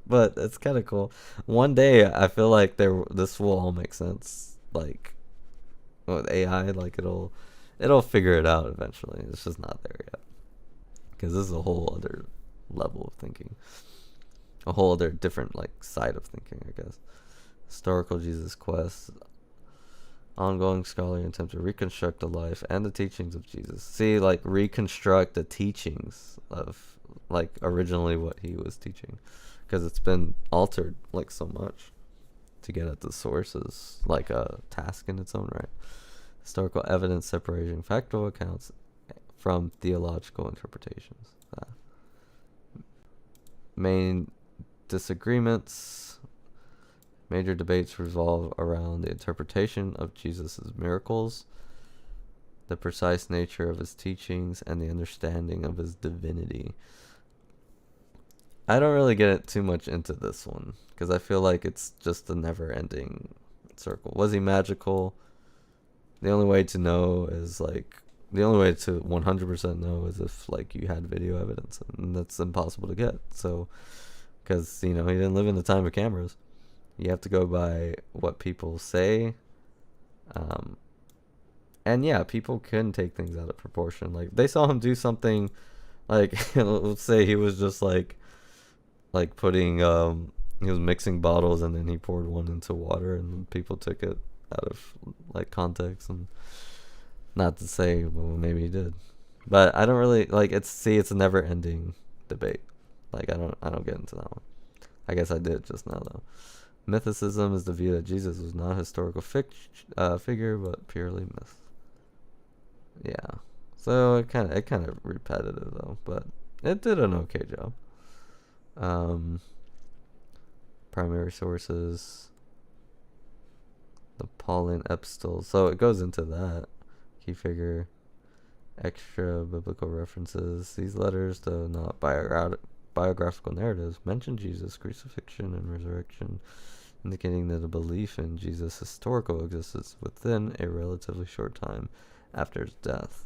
Speaker 1: but it's kind of cool. One day I feel like this will all make sense. Like, with AI, like, it'll figure it out eventually. It's just not there yet, because this is a whole other level of thinking, a whole other different, like, side of thinking, I guess. Historical Jesus quest. Ongoing scholarly attempt to reconstruct the life and the teachings of Jesus. See, like, reconstruct the teachings of, like, originally what he was teaching, because it's been altered, like, so much to get at the sources, like a task in its own right. Historical evidence separating factual accounts from theological interpretations. Main disagreements. Major debates revolve around the interpretation of Jesus' miracles, the precise nature of his teachings, and the understanding of his divinity. I don't really get too much into this one, because I feel like it's just a never-ending circle. Was he magical? The only way to know is, like, the only way to 100% know is if, like, you had video evidence, and that's impossible to get. So, because, he didn't live in the time of cameras. You have to go by what people say. And yeah, people can take things out of proportion. Like, they saw him do something, like, let's say he was just like putting, he was mixing bottles and then he poured one into water, and people took it out of, like, context. And not to say, well, maybe he did. But I don't really, like, it's a never ending debate. Like, I don't get into that one. I guess I did just now though. Mythicism is the view that Jesus was not a historical figure, but purely myth. Yeah. So it kind of repetitive though, but it did an okay job. Primary sources, the Pauline epistles. So it goes into that. Key figure, extra biblical references. These letters, though not biographical narratives, mention Jesus' crucifixion and resurrection, indicating that a belief in Jesus' historical existence within a relatively short time after his death.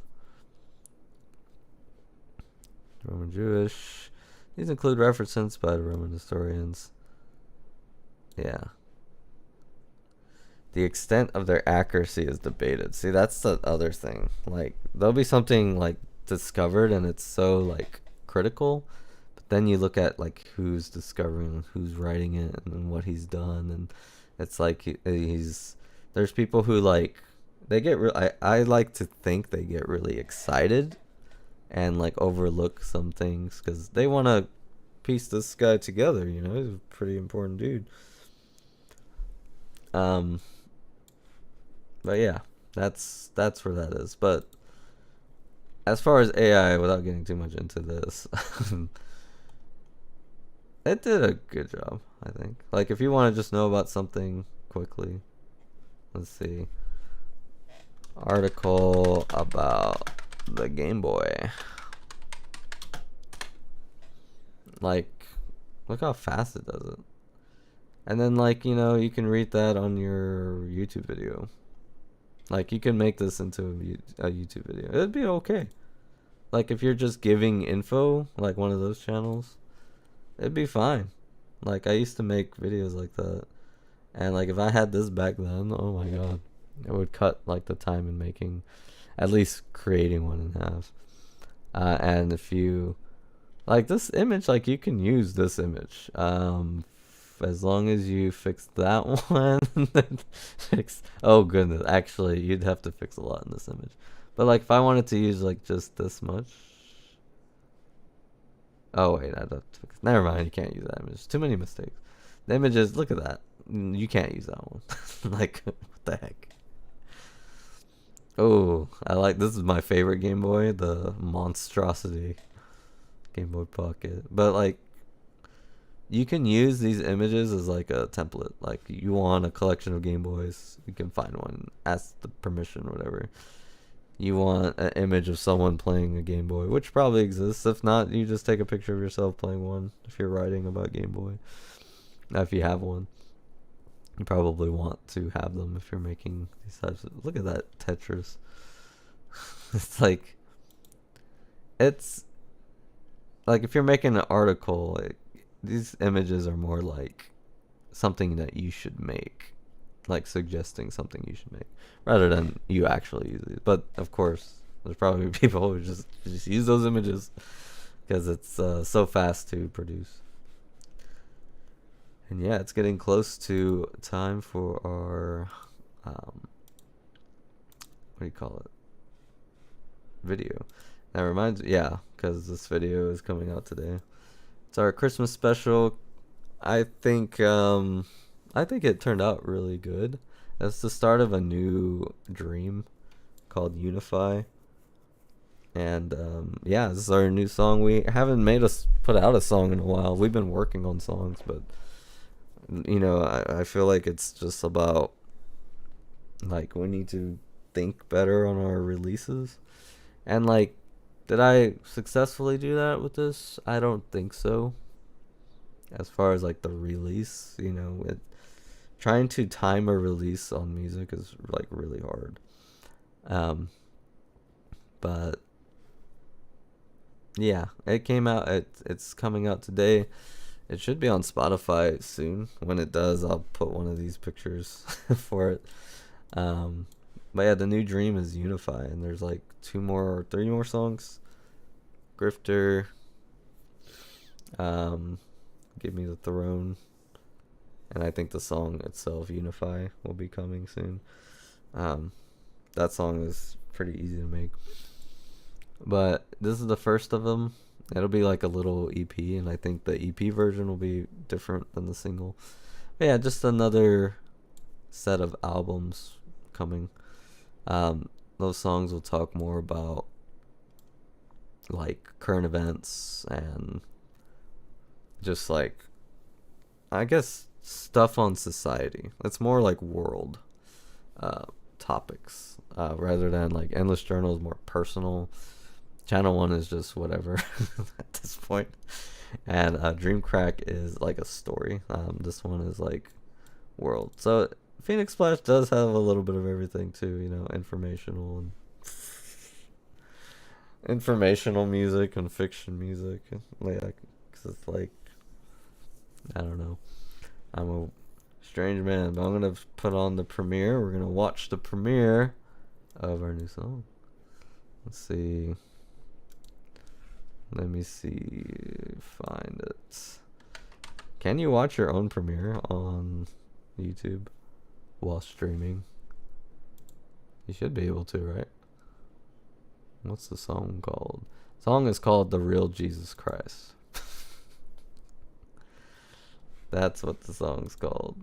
Speaker 1: Roman Jewish. These include references by the Roman historians. Yeah. The extent of their accuracy is debated. See, that's the other thing. Like, there'll be something, like, discovered and it's so, like, critical. But then you look at, like, who's discovering, who's writing it, and what he's done. And it's like he's... There's people who, like... They get... I like to think they get really excited and, like, overlook some things. Because they want to piece this guy together, you know? He's a pretty important dude. But yeah, that's where that is. But as far as AI, without getting too much into this, it did a good job, I think. Like, if you want to just know about something quickly, let's see. Article about the Game Boy. Like, look how fast it does it. And then, like, you know, you can read that on your YouTube video. Like, you can make this into a YouTube video. It'd be okay. Like, if you're just giving info, like one of those channels, it'd be fine. Like, I used to make videos like that. And, like, if I had this back then, oh my god. It would cut, like, the time in making, at least creating one in half. And if you, like, this image, like, you can use this image. As long as you fix that one. Oh goodness, actually you'd have to fix a lot in this image. But like, if I wanted to use like just this much. Oh wait, I'd have to fix. Never mind, you can't use that image. Too many mistakes. The images, look at that. You can't use that one. Like, what the heck. Oh, I like, this is my favorite Game Boy, the monstrosity Game Boy Pocket. But like, you can use these images as like a template. Like, you want a collection of Game Boys, you can find one, ask the permission, whatever. You want an image of someone playing a Game Boy, which probably exists. If not, you just take a picture of yourself playing one. If you're writing about Game Boy, if you have one, you probably want to have them if you're making these types of... Look at that Tetris. It's like if you're making an article, like, these images are more like something that you should make, like suggesting something you should make, rather than you actually use it. But of course, there's probably people who just use those images because it's so fast to produce. And yeah, it's getting close to time for our what do you call it? Video. That reminds me, yeah, because this video is coming out today. It's our Christmas special. I think it turned out really good. It's the start of a new dream called Unify. And yeah, this is our new song. We haven't put out a song in a while. We've been working on songs, but you know, I feel like it's just about, like, we need to think better on our releases. And like, did I successfully do that with this? I don't think so. As far as like the release, you know, trying to time a release on music is like really hard. But yeah, it came out. It's coming out today. It should be on Spotify soon. When it does, I'll put one of these pictures for it. But yeah, the new dream is Unify, and there's like 2 more or 3 more songs. Grifter, Give Me the Throne, and I think the song itself, Unify, will be coming soon. That song is pretty easy to make. But this is the first of them. It'll be like a little EP, and I think the EP version will be different than the single. Yeah, just another set of albums coming. Those songs will talk more about like current events and just like, I guess, stuff on society. It's more like world topics rather than like Endless Journal is more personal. Channel One is just whatever at this point. And Dream Crack is like a story. This one is like world. So Phoenix Splash does have a little bit of everything too, you know, informational and informational music and fiction music. Like, cause it's like, I don't know. I'm a strange man, but I'm gonna put on the premiere. We're gonna watch the premiere of our new song. Let's see. Let me see. Find it. Can you watch your own premiere on YouTube while streaming? You should be able to, right? What's the song called? The song is called The Real Jesus Christ. That's what the song's called.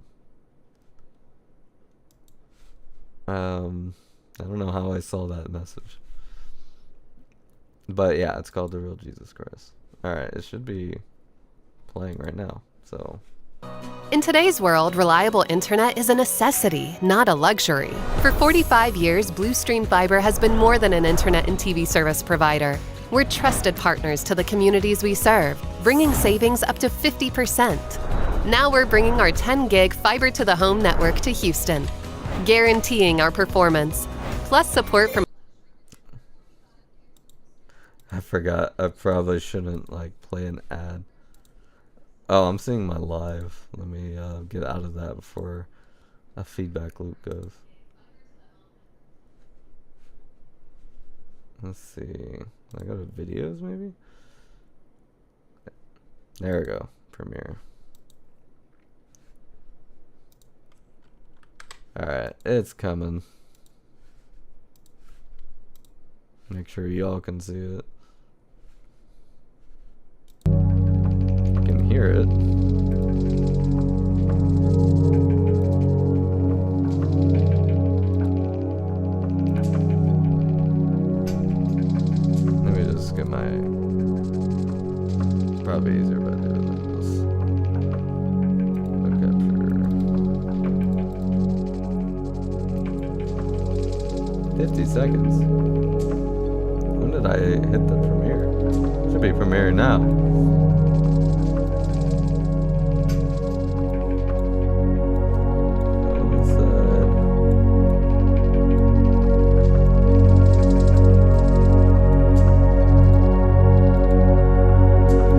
Speaker 1: I don't know how I saw that message. But yeah, it's called The Real Jesus Christ. Alright, it should be playing right now. So
Speaker 2: in today's world, reliable internet is a necessity, not a luxury. For 45 years, Blue Stream Fiber has been more than an internet and TV service provider. We're trusted partners to the communities we serve, bringing savings up to 50%. Now we're bringing our 10-gig fiber to the home network to Houston, guaranteeing our performance, plus support from...
Speaker 1: I forgot. I probably shouldn't like play an ad. Oh, I'm seeing my live. Let me get out of that before a feedback loop goes. Let's see. I go to videos maybe? There we go. Premiere. Alright, it's coming. Make sure y'all can see it. You can hear it. Let me just get my... It's probably easier if I do it like this. Look up here. 50 seconds. When did I hit the premiere? Should be premiering now.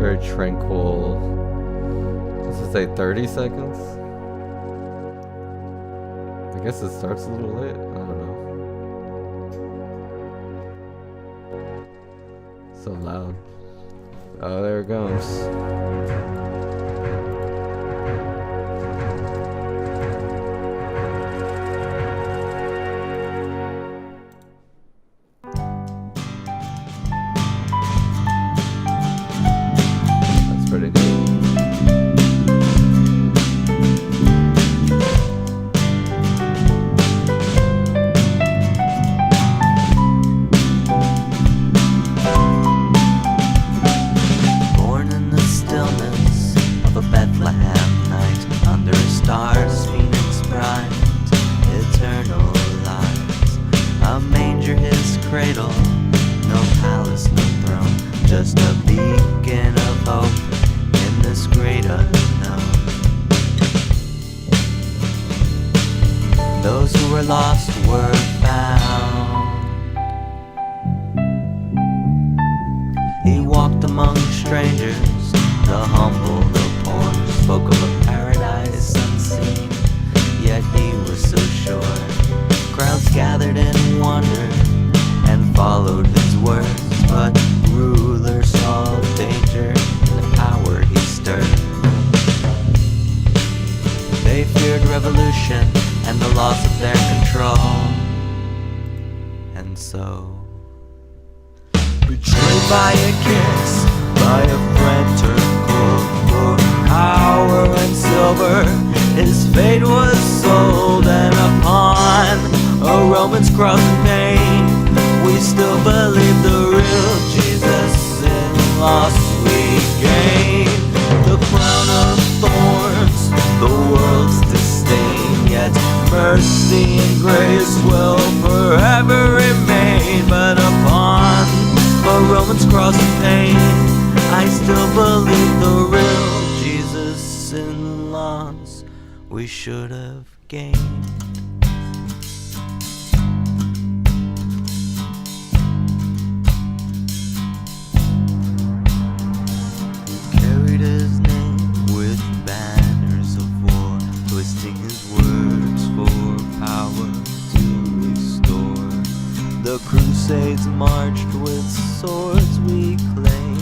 Speaker 1: Very tranquil. Does it say 30 seconds? I guess it starts a little late. I don't know. So loud. Oh, there it goes. That's pretty neat. Lost were found. He walked among strangers, the humble, the poor, spoke of a paradise unseen, yet he was so sure. Crowds gathered in wonder and followed his words, but rulers saw danger in the power he stirred. They feared revolution and the loss of their control, and so betrayed by a kiss, by a friend turned cold, for power and silver, his
Speaker 3: Romans cross the name. We still believe the real Jesus, in loss we gain. The crown of thorns, the world's disdain, yet mercy and grace will forever remain. But upon a Romans cross of pain, I still believe the real Jesus, in loss we should have gained. His name with banners of war, twisting his words for power to restore. The crusades marched with swords we claim,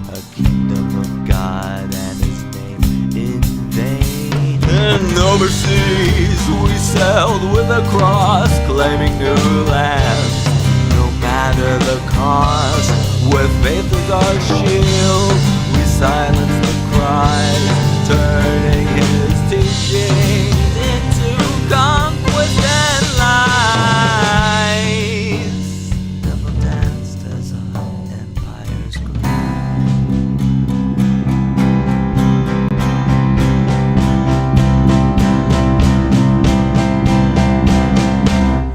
Speaker 3: a kingdom of God and his name in vain. And overseas we sailed with a cross, claiming new lands, no matter the cost. With faith as our shield, silence the cries, turning his teachings into conquest and lies. Devil danced as our empires grew.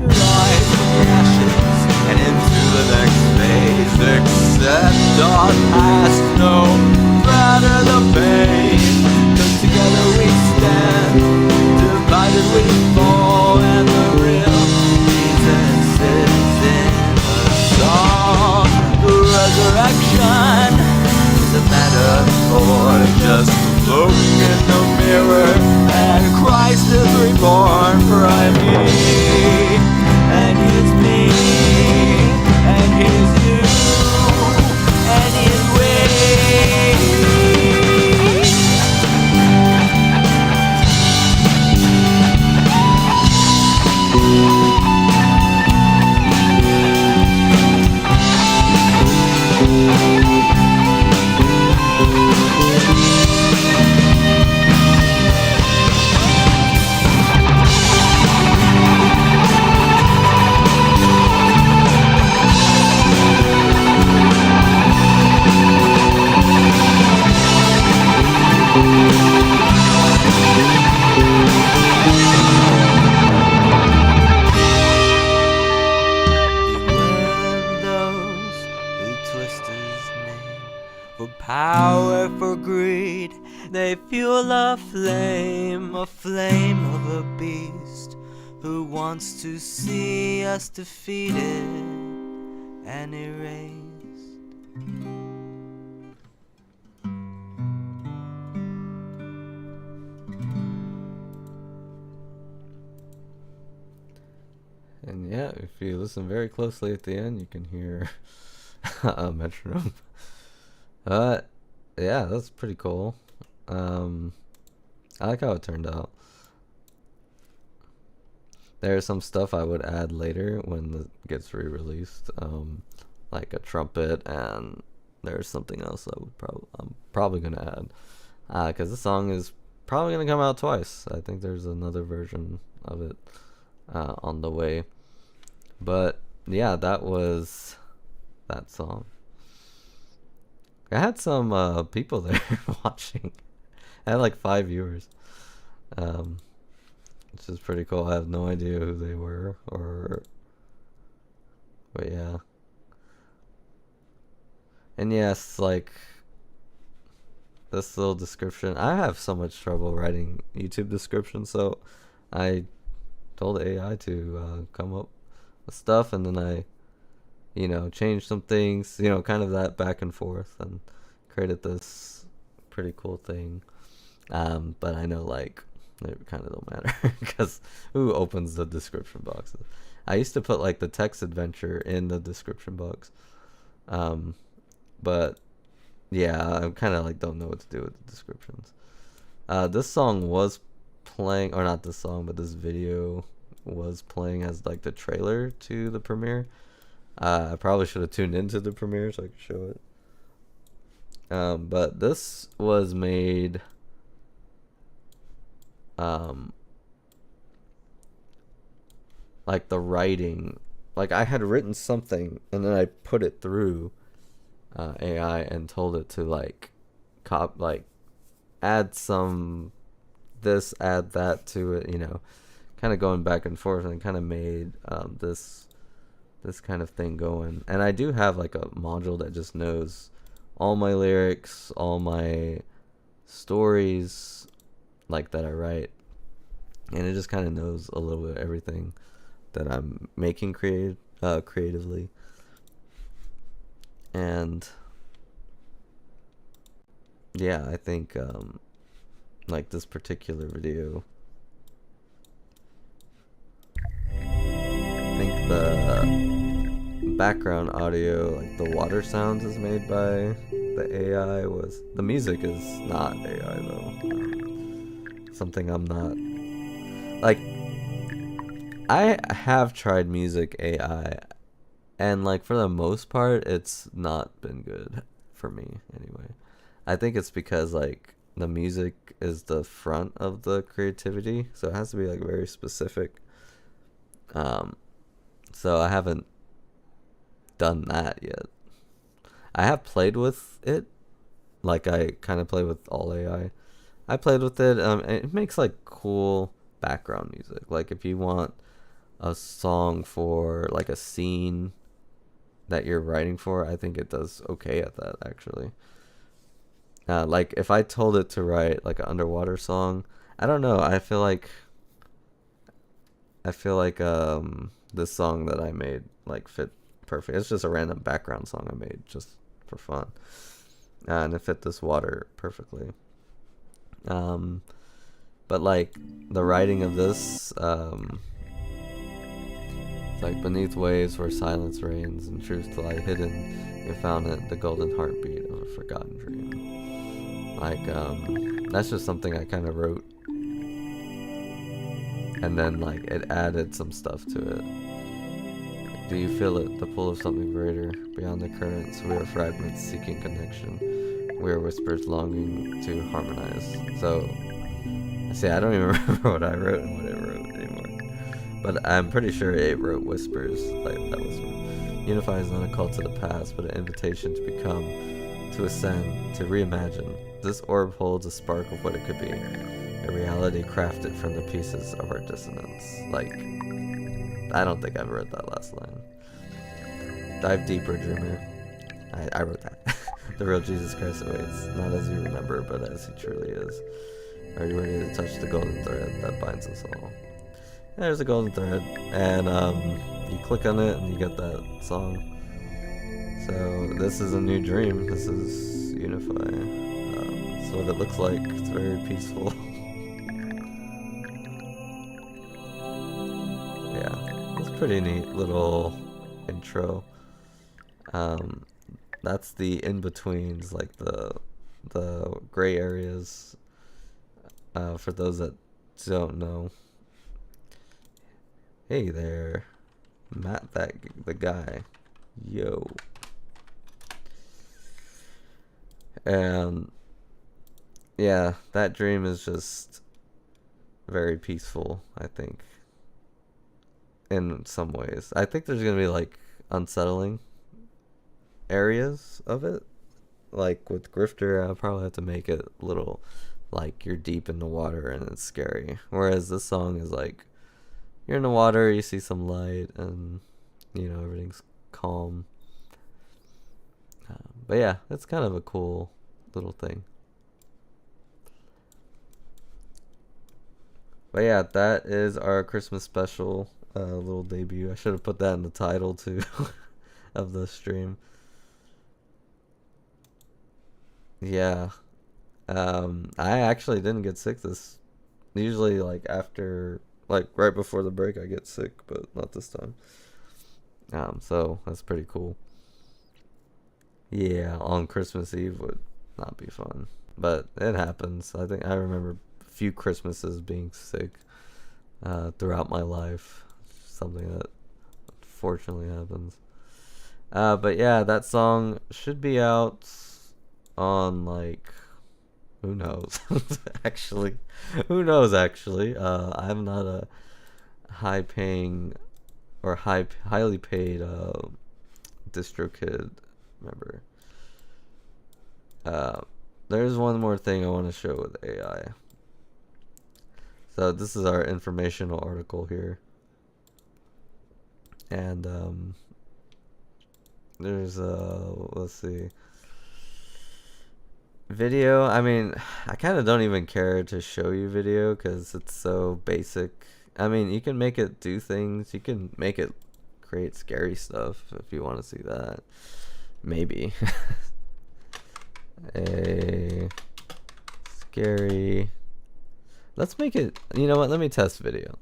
Speaker 3: Rise from ashes and into the next phase. Accept our past, no matter the pain, 'cause together we stand, divided we fall, and the real Jesus is in the song. The resurrection is a metaphor, just look in the mirror and Christ is reborn. For I'm me, and he's me, and he's you, and he's we. For power, for greed, they fuel a flame of a beast who wants to see us defeated and erased.
Speaker 1: And yeah, if you listen very closely at the end, you can hear a metronome. Yeah, that's pretty cool. I like how it turned out. There's some stuff I would add later when it gets re-released, like a trumpet, and there's something else I'm probably gonna add, because the song is probably gonna come out twice. I think there's another version of it on the way. But yeah, that was that song. I had some people there watching. I had like 5 viewers, which is pretty cool. I have no idea who they were, but yeah. And yes, like this little description. I have so much trouble writing YouTube descriptions, so I told AI to come up with stuff, and then I changed some things, kind of that back and forth, and created this pretty cool thing. But I know, like, it kind of don't matter, because who opens the description boxes? I used to put, like, the text adventure in the description box. But, yeah, I kind of, like, don't know what to do with the descriptions. This song was playing, or not this song, but this video was playing as, like, the trailer to the premiere. I probably should have tuned into the premiere so I could show it. But this was made like the writing, like I had written something and then I put it through AI and told it to like add some this, add that to it, kind of going back and forth, and kind of made this kind of thing going. And I do have like a module that just knows all my lyrics, all my stories, like that I write, and it just kind of knows a little bit of everything that I'm making creatively. And yeah, I think like this particular video, I think the background audio, like the water sounds, is made by the AI. The music is not AI though. Something I'm not like. I have tried music AI, and like for the most part, it's not been good for me anyway. I think it's because like the music is the front of the creativity, so it has to be like very specific. So I haven't done that yet. I have played with it, like I kind of play with all AI. I played with it. It makes like cool background music. Like if you want a song for like a scene that you're writing for, I think it does okay at that actually. Like if I told it to write like an underwater song, I don't know. I feel like this song that I made like fit perfect. It's just a random background song I made just for fun, and it fit this water perfectly. But like the writing of this, it's like beneath waves where silence reigns and truth lie hidden, you found it, the golden heartbeat of a forgotten dream. Like that's just something I kind of wrote, and then like it added some stuff to it. Do you feel it, the pull of something greater? Beyond the currents, we are fragments seeking connection. We are whispers longing to harmonize. So, see, I don't even remember what I wrote and what it wrote anymore. But I'm pretty sure it wrote whispers. Like, that was unify is not a call to the past, but an invitation to become, to ascend, to reimagine. This orb holds a spark of what it could be. A reality crafted from the pieces of our dissonance. Like, I don't think I've read that last line. Dive deeper, dreamer. I wrote that. The real Jesus Christ awaits, not as you remember, but as he truly is. Are you ready to touch the golden thread that binds us all? There's a golden thread, and you click on it and you get that song. So this is a new dream. This is Unify. That's what it looks like. It's very peaceful. Yeah, it's a pretty neat little intro. That's the in-betweens, like the gray areas, for those that don't know. Hey there, Matt, the guy, yo. And yeah, that dream is just very peaceful, I think, in some ways. I think there's gonna be like unsettling areas of it, like with Grifter. I'll probably have to make it a little like you're deep in the water and it's scary, whereas this song is like you're in the water, you see some light, and everything's calm. But yeah, it's kind of a cool little thing. But yeah, that is our Christmas special little debut. I should have put that in the title too of the stream. Yeah. I actually didn't get sick this. Usually, like after, like right before the break, I get sick, but not this time. So that's pretty cool. Yeah, on Christmas Eve would not be fun, but it happens. I think I remember a few Christmases being sick throughout my life. Something that unfortunately happens. But yeah, that song should be out on like, who knows? Actually, who knows? Actually, I'm not a high-paying or highly paid DistroKid member. There's one more thing I want to show with AI. So this is our informational article here, and there's let's see, video. I mean, I kind of don't even care to show you video because it's so basic. I mean, you can make it do things. You can make it create scary stuff if you want to see that. Maybe. A scary. Let's make it. You know what? Let me test video.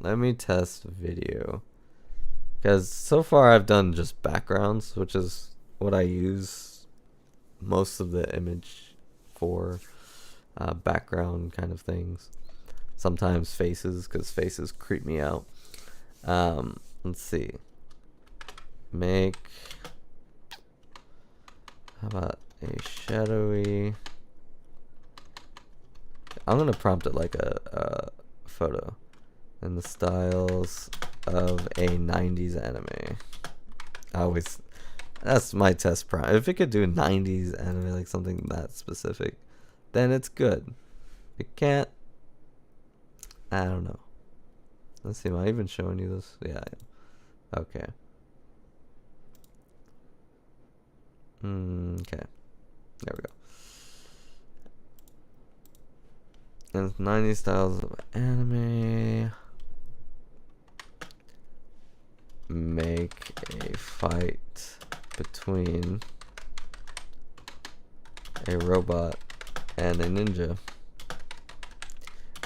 Speaker 1: Because so far I've done just backgrounds, which is what I use most of the image for. Background kind of things. Sometimes faces, because faces creep me out. Let's see. Make. How about a shadowy? I'm gonna prompt it like a photo. And the styles of a 90s anime. That's my test prompt. If it could do 90s anime, like something that specific, then it's good. It can't. I don't know. Let's see. Am I even showing you this? Yeah. Okay. Okay. There we go. And it's 90 styles of anime. Make a fight between a robot and a ninja.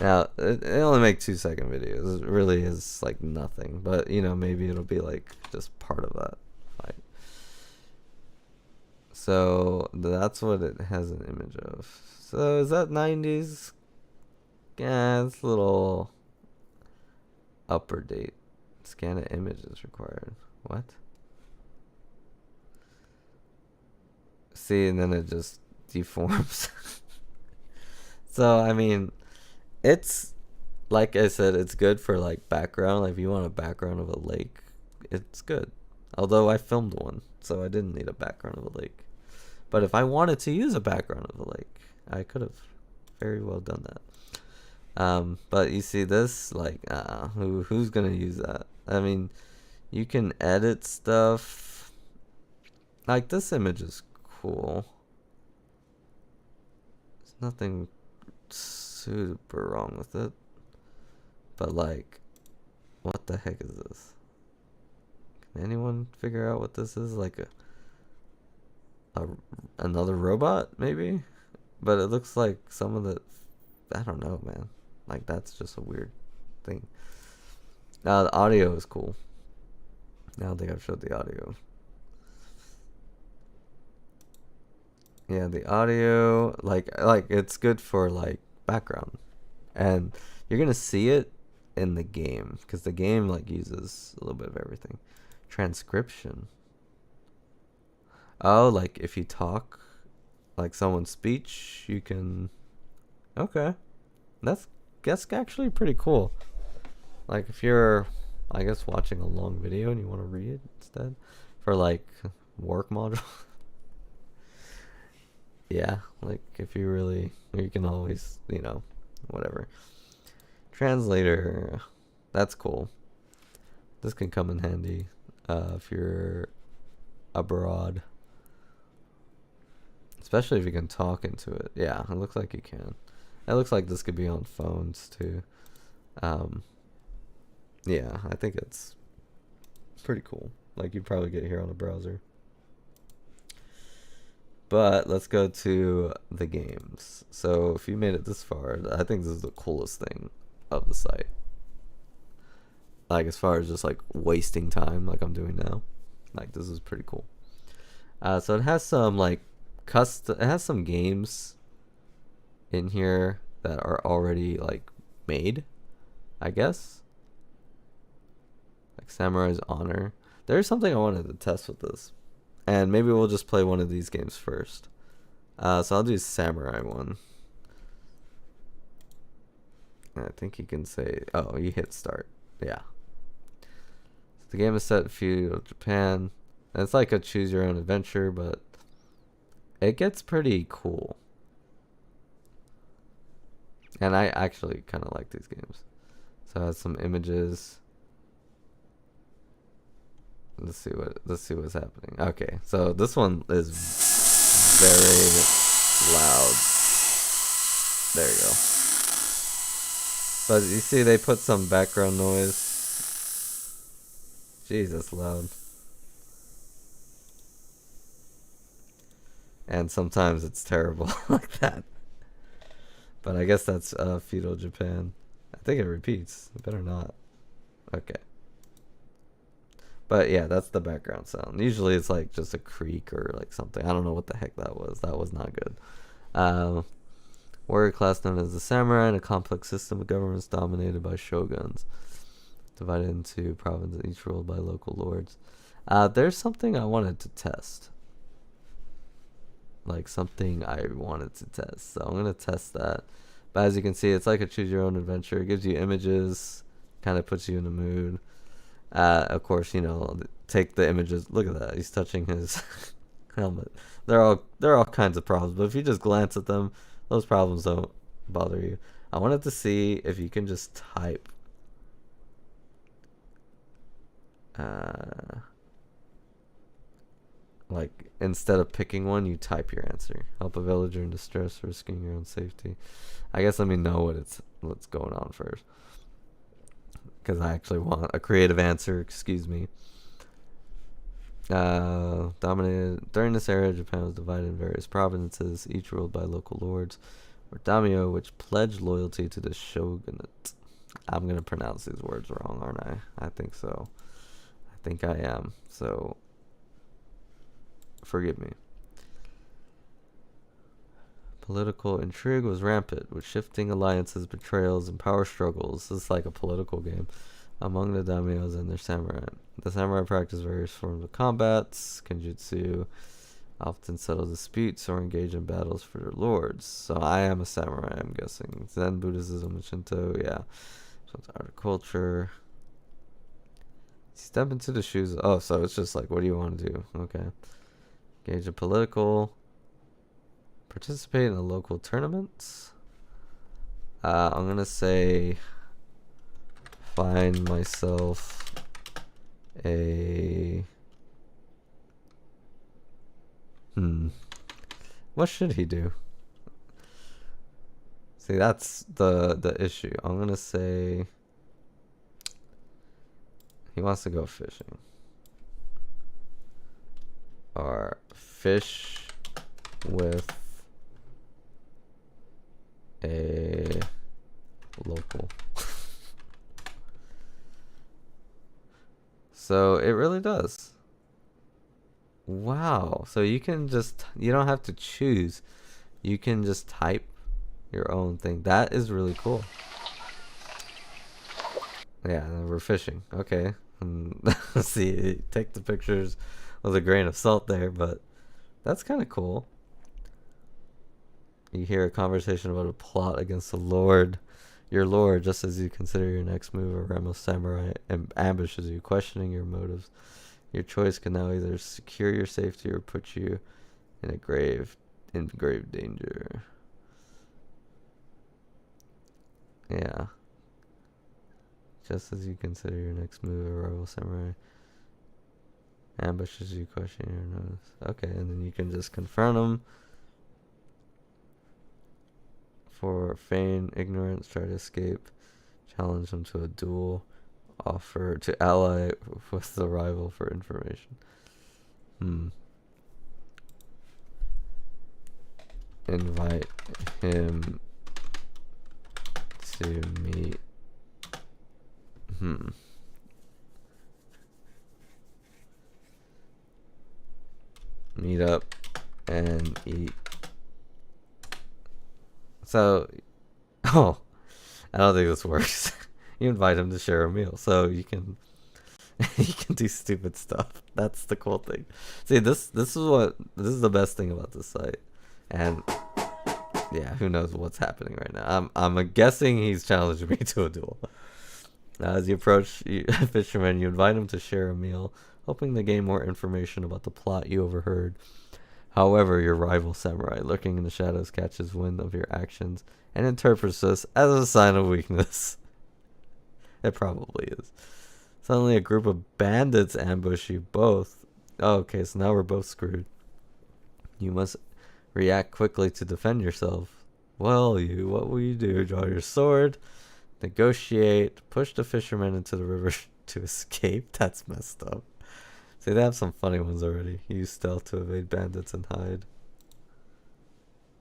Speaker 1: Now, it only make 2-second videos. It really is like nothing. But, you know, maybe it'll be like just part of that fight. So, that's what it has an image of. So, is that 90s? Yeah, it's a little upper date. Scan an image is required. What? See, and then it just deforms. So, I mean, it's, like I said, it's good for like background. Like if you want a background of a lake, it's good. Although I filmed one, so I didn't need a background of a lake. But if I wanted to use a background of a lake, I could have very well done that. But you see this, like, who's gonna use that? I mean, you can edit stuff. Like this image is cool. There's nothing super wrong with it. But like, what the heck is this? Can anyone figure out what this is? Like another robot, maybe? But it looks like some of the, I don't know, man. Like that's just a weird thing. Now the audio is cool. I don't think I've showed the audio. Yeah, the audio, like it's good for like background, and you're gonna see it in the game because the game like uses a little bit of everything. Transcription. Oh, like if you talk like someone's speech, you can. Okay, that's actually pretty cool. Like if you're, I guess, watching a long video and you want to read it instead for like work module. Yeah, like if you really, you can always, you know, whatever. Translator, that's cool. This can come in handy if you're abroad, especially if you can talk into it. Yeah, it looks like you can. It looks like this could be on phones too. Yeah, I think it's pretty cool. Like you'd probably get here on a browser. But let's go to the games. So if you made it this far, I think this is the coolest thing of the site. Like as far as just like wasting time like I'm doing now. Like this is pretty cool. So it has some like it has some games in here that are already like made, I guess. Like Samurai's Honor. There's something I wanted to test with this. And maybe we'll just play one of these games first. So I'll do Samurai one. I think you can say, oh, you hit start. Yeah. So The game is set in feudal Japan. And it's like a choose your own adventure, but it gets pretty cool. And I actually kind of like these games. So it has some images. Let's see what's happening. Okay, so this one is very loud. There you go. But you see they put some background noise. Jesus, loud. And sometimes it's terrible like that. But I guess that's feudal Japan. I think it repeats. It better not. Okay. But yeah, that's the background sound. Usually it's like just a creak or like something. I don't know what the heck that was. That was not good. Warrior class known as the samurai, and a complex system of governments dominated by shoguns, divided into provinces, each ruled by local lords. There's something I wanted to test. Like something I wanted to test. So I'm going to test that. But as you can see, it's like a choose your own adventure. It gives you images, kind of puts you in the mood. Of course, you know, take the images. Look at that. He's touching his helmet. There are all kinds of problems. But if you just glance at them, those problems don't bother you. I wanted to see if you can just type. Like, instead of picking one, you type your answer. Help a villager in distress, risking your own safety. I guess let me know what's going on first. Because I actually want a creative answer, excuse me. Dominated. During this era, Japan was divided in various provinces, each ruled by local lords, or daimyo, which pledged loyalty to the shogunate. I'm going to pronounce these words wrong, aren't I? I think so. I think I am. So forgive me. Political intrigue was rampant, with shifting alliances, betrayals, and power struggles. This is like a political game among the daimyos and their samurai. The samurai practice various forms of combats. Kenjutsu often settle disputes or engage in battles for their lords. So I am a samurai, I'm guessing. Zen, Buddhism, and Shinto, yeah. So it's art, culture. Step into the shoes. Oh, so it's just like, what do you want to do? Okay. Engage in political. Participate in a local tournament. I'm going to say find myself a... What should he do? See, that's the issue. I'm going to say he wants to go fishing. Or fish with a local. So it really does. Wow. So you can just, you don't have to choose. You can just type your own thing. That is really cool. Yeah, we're fishing. Okay. See, take the pictures with a grain of salt there, but that's kind of cool. You hear a conversation about a plot against the lord, your lord, just as you consider your next move. A Remo samurai ambushes you, questioning your motives. Your choice can now either secure your safety or put you in grave danger. Yeah. Just as you consider your next move, a rival samurai ambushes you, questioning your motives. Okay, and then you can just confront them. For feign ignorance, try to escape, challenge them to a duel, offer to ally with the rival for information. Invite him to meet. Meet up and eat. So, I don't think this works. You invite him to share a meal, so you can do stupid stuff. That's the cool thing. See, this is the best thing about this site, and yeah, who knows what's happening right now. I'm guessing he's challenging me to a duel. As you approach a fisherman, you invite him to share a meal, hoping to gain more information about the plot you overheard. However, your rival samurai, lurking in the shadows, catches wind of your actions and interprets this as a sign of weakness. It probably is. Suddenly, a group of bandits ambush you both. Oh, okay, so now we're both screwed. You must react quickly to defend yourself. Well, what will you do? Draw your sword, negotiate, push the fisherman into the river to escape? That's messed up. See, they have some funny ones already. Use stealth to evade bandits and hide.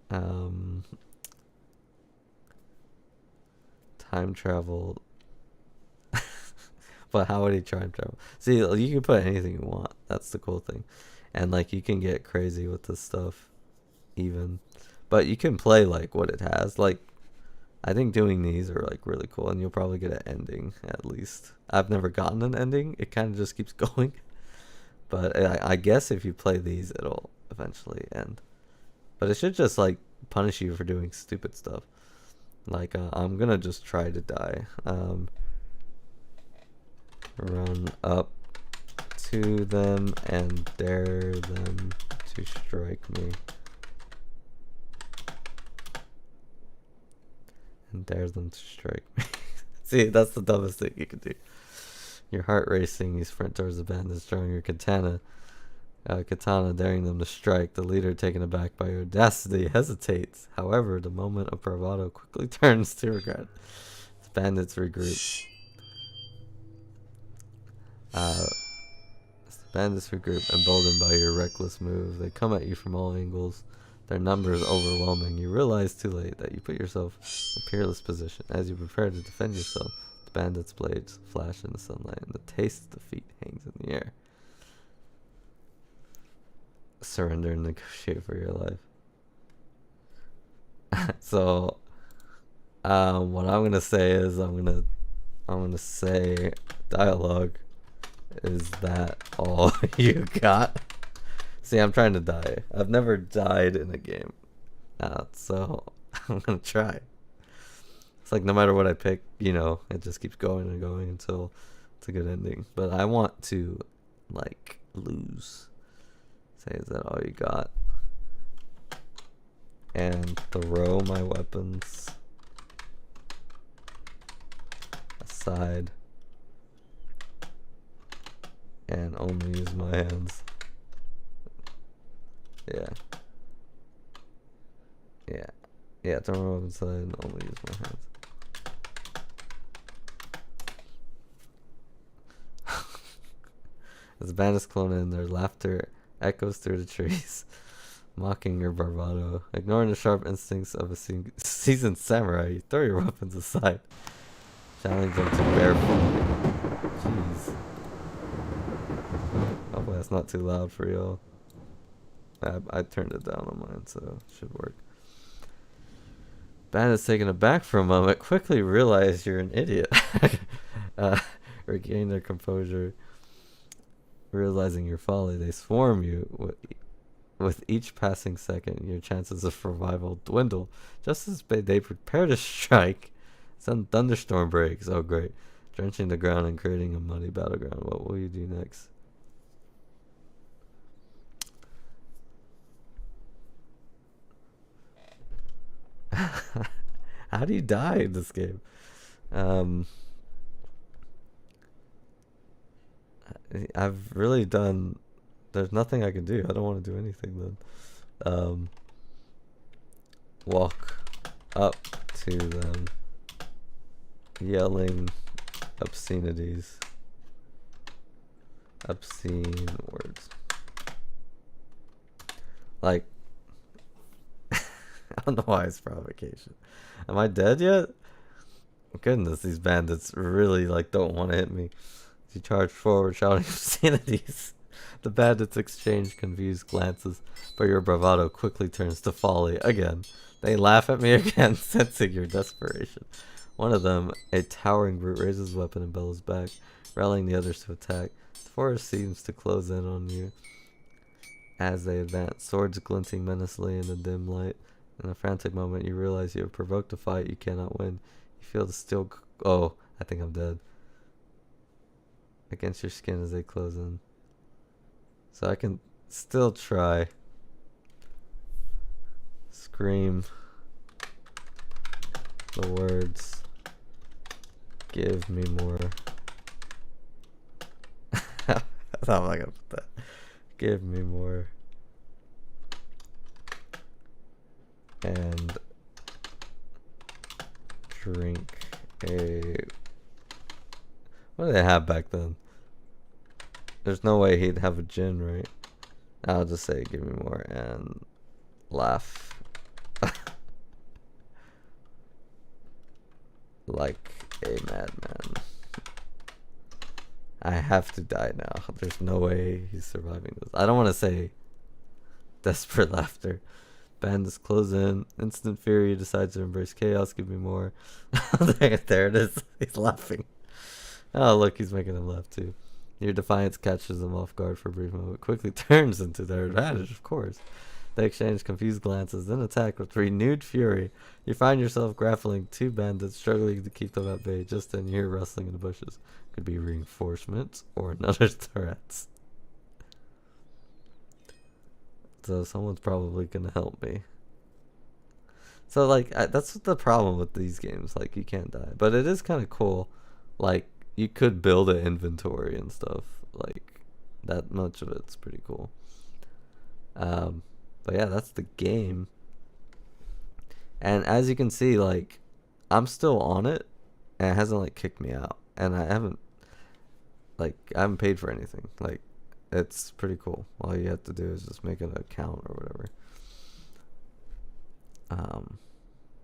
Speaker 1: Time travel. But how would he time travel? See, you can put anything you want. That's the cool thing. And like you can get crazy with this stuff even. But you can play like what it has. Like I think doing these are like really cool, and you'll probably get an ending at least. I've never gotten an ending. It kind of just keeps going. But I guess if you play these, it'll eventually end. But it should just like punish you for doing stupid stuff. Like I'm gonna just try to die. Run up to them and dare them to strike me. And dare them to strike me. See, that's the dumbest thing you can do. Your heart racing, you sprint towards the bandits, drawing your katana, daring them to strike. The leader, taken aback by your audacity, hesitates. However, the moment of bravado quickly turns to regret. The bandits regroup. The bandits regroup, emboldened by your reckless move. They come at you from all angles. Their numbers overwhelming. You realize too late that you put yourself in a peerless position. As you prepare to defend yourself, the bandits' blades flash in the sunlight, and the taste of defeat hangs in the air. Surrender and negotiate for your life. So, what I'm gonna say is I'm gonna say dialogue. Is that all you got? See, I'm trying to die. I've never died in a game. So I'm gonna try. It's like no matter what I pick, it just keeps going and going until it's a good ending. But I want to, like, lose. Say, is that all you got? And throw my weapons aside. And only use my hands. Yeah, throw my weapons aside and only use my hands. As the bandits clone in, their laughter echoes through the trees, mocking your bravado. Ignoring the sharp instincts of a seasoned samurai, you throw your weapons aside, challenging them to bear falling. Jeez. Hopefully that's not too loud for y'all. I turned it down on mine, so it should work. Bandits, taken aback for a moment, quickly realize you're an idiot. Regain their composure. Realizing your folly, they swarm you. With each passing second, your chances of survival dwindle. Just as they prepare to strike, some thunderstorm breaks. Oh, great. Drenching the ground and creating a muddy battleground. What will you do next? How do you die in this game? I've really done. There's nothing I can do. I don't want to do anything then. Walk up to them, yelling obscenities. Obscene words. Like, I don't know why it's provocation. Am I dead yet? Goodness, these bandits really don't want to hit me. As you charge forward, shouting obscenities. The bandits exchange confused glances, but your bravado quickly turns to folly again. They laugh at me again, sensing your desperation. One of them, a towering brute, raises his weapon and bellows back, rallying the others to attack. The forest seems to close in on you as they advance, swords glinting menacingly in the dim light. In a frantic moment, you realize you have provoked a fight you cannot win. You feel the steel... Oh, I think I'm dead. against your skin as they close in. So I can still try. Scream the words. Give me more. How am I gonna put that? Give me more. And drink a... What did they have back then? There's no way he'd have a gin, right? I'll just say give me more and laugh. Like a madman. I have to die now. There's no way he's surviving this. I don't want to say desperate laughter. Bandits close in. Instant fury decides to embrace chaos. Give me more. There it is. He's laughing. Oh, look, he's making him laugh too. Your defiance catches them off guard for a brief moment. Quickly turns into their advantage, of course. They exchange confused glances, then attack with renewed fury. You find yourself grappling two bandits, struggling to keep them at bay. Just then, you hear rustling in the bushes. Could be reinforcements or another threat. So someone's probably gonna help me. So like that's the problem with these games. Like you can't die, but it is kind of cool. Like you could build an inventory and stuff. Like that much of it's pretty cool. But yeah, that's the game. And as you can see, like I'm still on it, and it hasn't like kicked me out, and I haven't paid for anything. Like it's pretty cool. All you have to do is just make an account or whatever.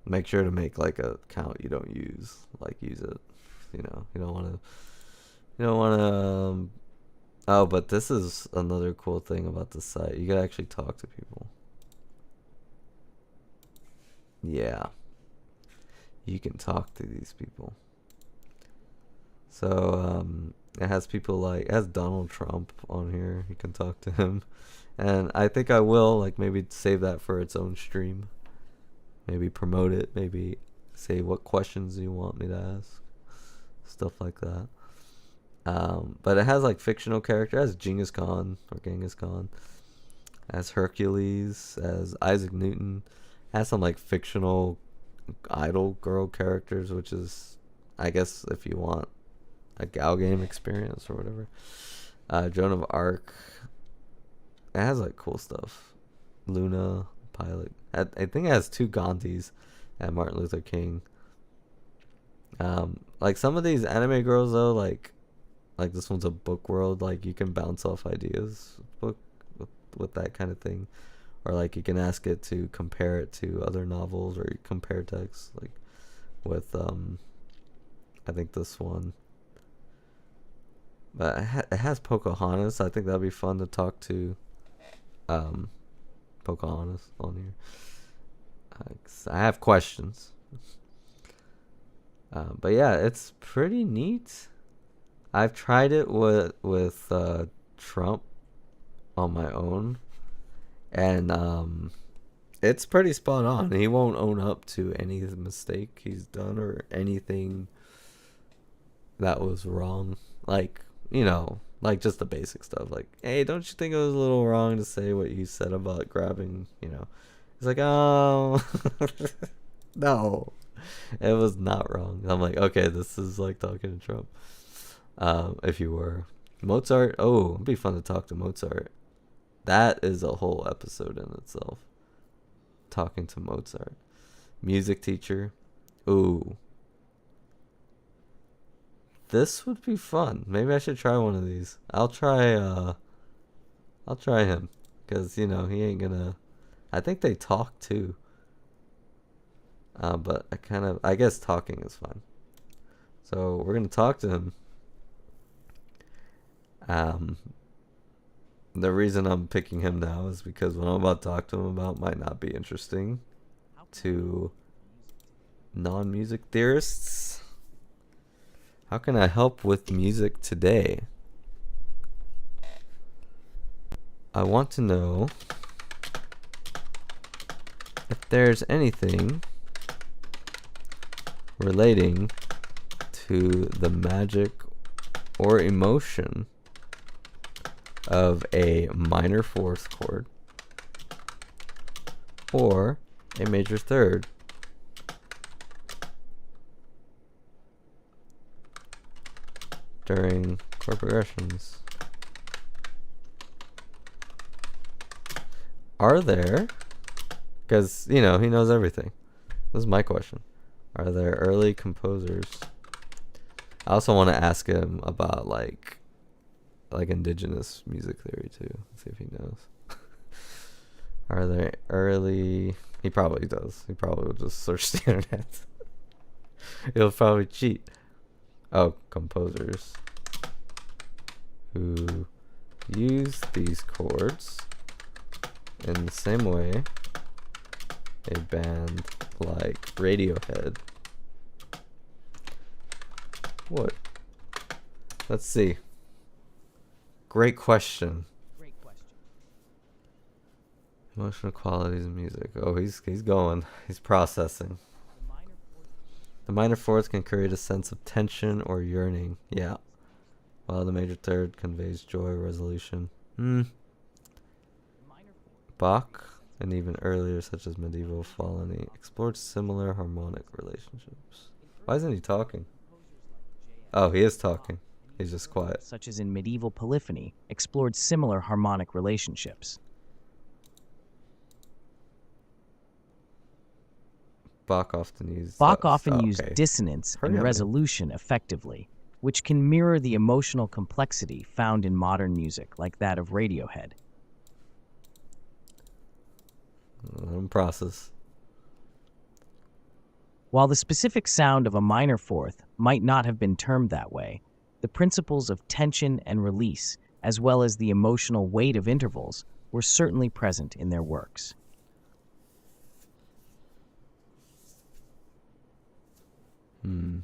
Speaker 1: Make sure to make like a account you don't use. Like use it. You know, you don't want to. Oh, but this is another cool thing about the site. You can actually talk to people. Yeah. You can talk to these people. So, it has people like, it has Donald Trump on here. You can talk to him. And I think I will, like, maybe save that for its own stream. Maybe promote it. Maybe say what questions you want me to ask. Stuff like that. But it has, like, fictional characters. It has Genghis Khan, or Genghis Khan. It has Hercules. It has Isaac Newton. It has some, like, fictional idol girl characters, which is, I guess, if you want a Gal game experience or whatever. Joan of Arc. It has like cool stuff. Luna, Pilot. I think it has two Gandhis and Martin Luther King. Like some of these anime girls though, like this one's a book world. Like you can bounce off ideas with that kind of thing, or like you can ask it to compare it to other novels, or you compare text like with I think this one. But it has Pocahontas. I think that'd be fun to talk to Pocahontas on here. I have questions. But yeah, it's pretty neat. I've tried it with Trump on my own, and it's pretty spot on. He won't own up to any mistake he's done or anything that was wrong. Like, you know, like just the basic stuff. Like, hey, don't you think it was a little wrong to say what you said about grabbing, you know? He's like, oh, no, it was not wrong. I'm like, okay, this is like talking to Trump. If you were Mozart, oh, it'd be fun to talk to Mozart. That is a whole episode in itself. Talking to Mozart. Music teacher. Ooh. This would be fun. Maybe I should try one of these. I'll try him. Because, you know, he ain't gonna... I think they talk too. But I guess talking is fun. So we're gonna talk to him. The reason I'm picking him now is because what I'm about to talk to him about might not be interesting to non-music theorists. How can I help with music today? I want to know if there's anything relating to the magic or emotion of a minor fourth chord or a major third during chord progressions. Are there, because, you know, he knows everything. This is my question. Are there early composers? I also want to ask him about like indigenous music theory too. See if he knows. Are there early? He probably does. He probably will just search the internet. He'll probably cheat. Oh, composers who use these chords in the same way a band like Radiohead would. Let's see. Great question. Emotional qualities of music. Oh, he's going. He's processing. The minor fourth can create a sense of tension or yearning. Yeah. While the major third conveys joy or resolution. Bach and even earlier, such as medieval Faulkner, explored similar harmonic relationships. Why isn't he talking? Oh, he is talking. He's just quiet.
Speaker 4: Such as in medieval polyphony, explored similar harmonic relationships.
Speaker 1: Bach often used
Speaker 4: dissonance
Speaker 1: Hurry
Speaker 4: and
Speaker 1: up, man.
Speaker 4: resolution effectively, which can mirror the emotional complexity found in modern music, like that of Radiohead.
Speaker 1: Process.
Speaker 4: While the specific sound of a minor fourth might not have been termed that way, the principles of tension and release, as well as the emotional weight of intervals, were certainly present in their works.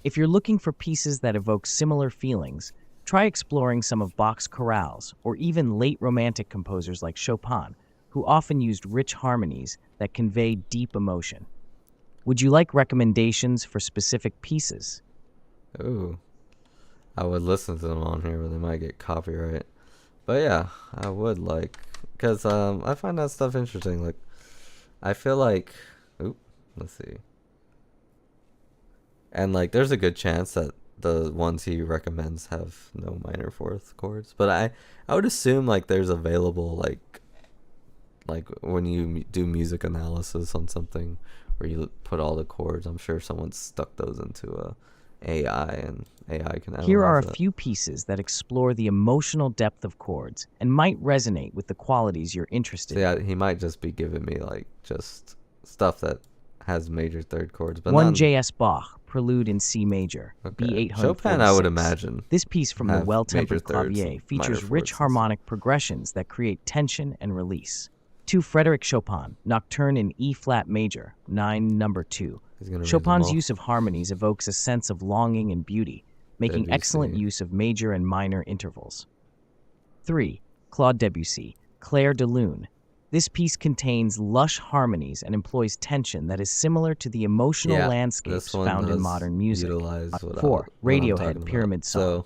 Speaker 4: If you're looking for pieces that evoke similar feelings, try exploring some of Bach's chorales, or even late Romantic composers like Chopin, who often used rich harmonies that convey deep emotion. Would you like recommendations for specific pieces?
Speaker 1: Ooh. I would listen to them on here, but they might get copyright. But yeah, I would like, because I find that stuff interesting. Like, I feel like, let's see. And like, there's a good chance that the ones he recommends have no minor fourth chords. But I would assume like there's available like when you do music analysis on something where you put all the chords, I'm sure someone stuck those into a AI and AI can analyze
Speaker 4: Here are a
Speaker 1: that.
Speaker 4: few pieces that explore the emotional depth of chords and might resonate with the qualities you're interested in.
Speaker 1: Yeah, he might just be giving me like just stuff that has major third chords, but
Speaker 4: 1
Speaker 1: not
Speaker 4: J.S. Bach, Prelude in C major,
Speaker 1: okay.
Speaker 4: B846.
Speaker 1: Chopin, I would imagine.
Speaker 4: This piece from the
Speaker 1: have
Speaker 4: Well-Tempered
Speaker 1: major thirds
Speaker 4: Clavier
Speaker 1: and
Speaker 4: features
Speaker 1: minor
Speaker 4: rich
Speaker 1: fourths.
Speaker 4: harmonic progressions that create tension and release. 2 Frédéric Chopin, Nocturne in E-flat major, 9 number 2.
Speaker 1: He's gonna read them
Speaker 4: Chopin's
Speaker 1: all.
Speaker 4: use of harmonies evokes a sense of longing and beauty, making
Speaker 1: Debussy.
Speaker 4: excellent use of major and minor intervals. 3. Claude Debussy, Clair de Lune. This piece contains lush harmonies and employs tension that is similar to the emotional
Speaker 1: Yeah,
Speaker 4: landscapes
Speaker 1: this one
Speaker 4: found in
Speaker 1: does
Speaker 4: modern music.
Speaker 1: utilize what
Speaker 4: 4.
Speaker 1: what I'm talking
Speaker 4: Radiohead,
Speaker 1: about.
Speaker 4: Pyramid Song.
Speaker 1: So,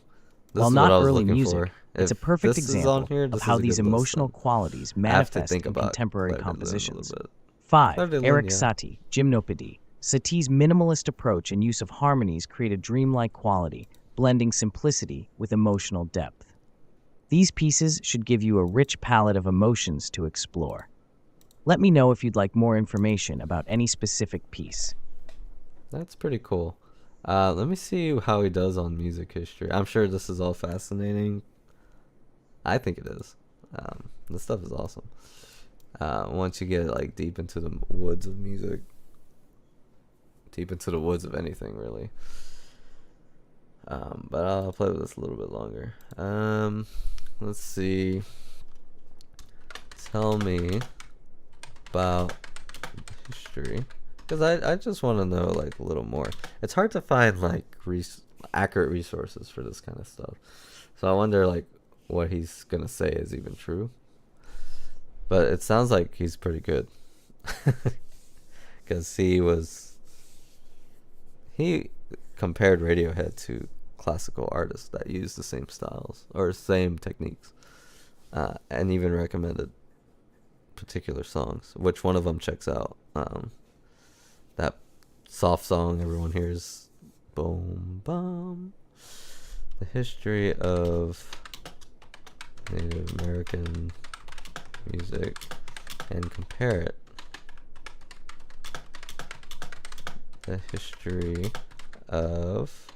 Speaker 1: this
Speaker 4: While
Speaker 1: is
Speaker 4: not
Speaker 1: what I was
Speaker 4: early
Speaker 1: looking
Speaker 4: music,
Speaker 1: for.
Speaker 4: it's a
Speaker 1: If
Speaker 4: perfect
Speaker 1: this is
Speaker 4: example
Speaker 1: on here,
Speaker 4: of
Speaker 1: this
Speaker 4: how
Speaker 1: is a
Speaker 4: these
Speaker 1: good list,
Speaker 4: emotional
Speaker 1: then.
Speaker 4: qualities
Speaker 1: I have to
Speaker 4: manifest
Speaker 1: think
Speaker 4: in
Speaker 1: about
Speaker 4: contemporary
Speaker 1: Claire de Lune a little
Speaker 4: compositions.
Speaker 1: bit.
Speaker 4: 5.
Speaker 1: Claire de Lune,
Speaker 4: Eric
Speaker 1: yeah.
Speaker 4: Satie, Gymnopédie. Satie's minimalist approach and use of harmonies create a dreamlike quality, blending simplicity with emotional depth. These pieces should give you a rich palette of emotions to explore. Let me know if you'd like more information about any specific piece.
Speaker 1: That's pretty cool. Let me see how he does on music history. I'm sure this is all fascinating. I think it is. This stuff is awesome. Once you get like deep into the woods of music, deep into the woods of anything really. But I'll play with this a little bit longer. Let's see. Tell me about history, because I just want to know like a little more. It's hard to find like accurate resources for this kind of stuff, so I wonder like what he's gonna say is even true. But it sounds like he's pretty good, because he compared Radiohead to classical artists that use the same styles or same techniques, and even recommended particular songs. Which one of them checks out? That soft song everyone hears, boom, bum. The history of Native American music and compare it. The history of,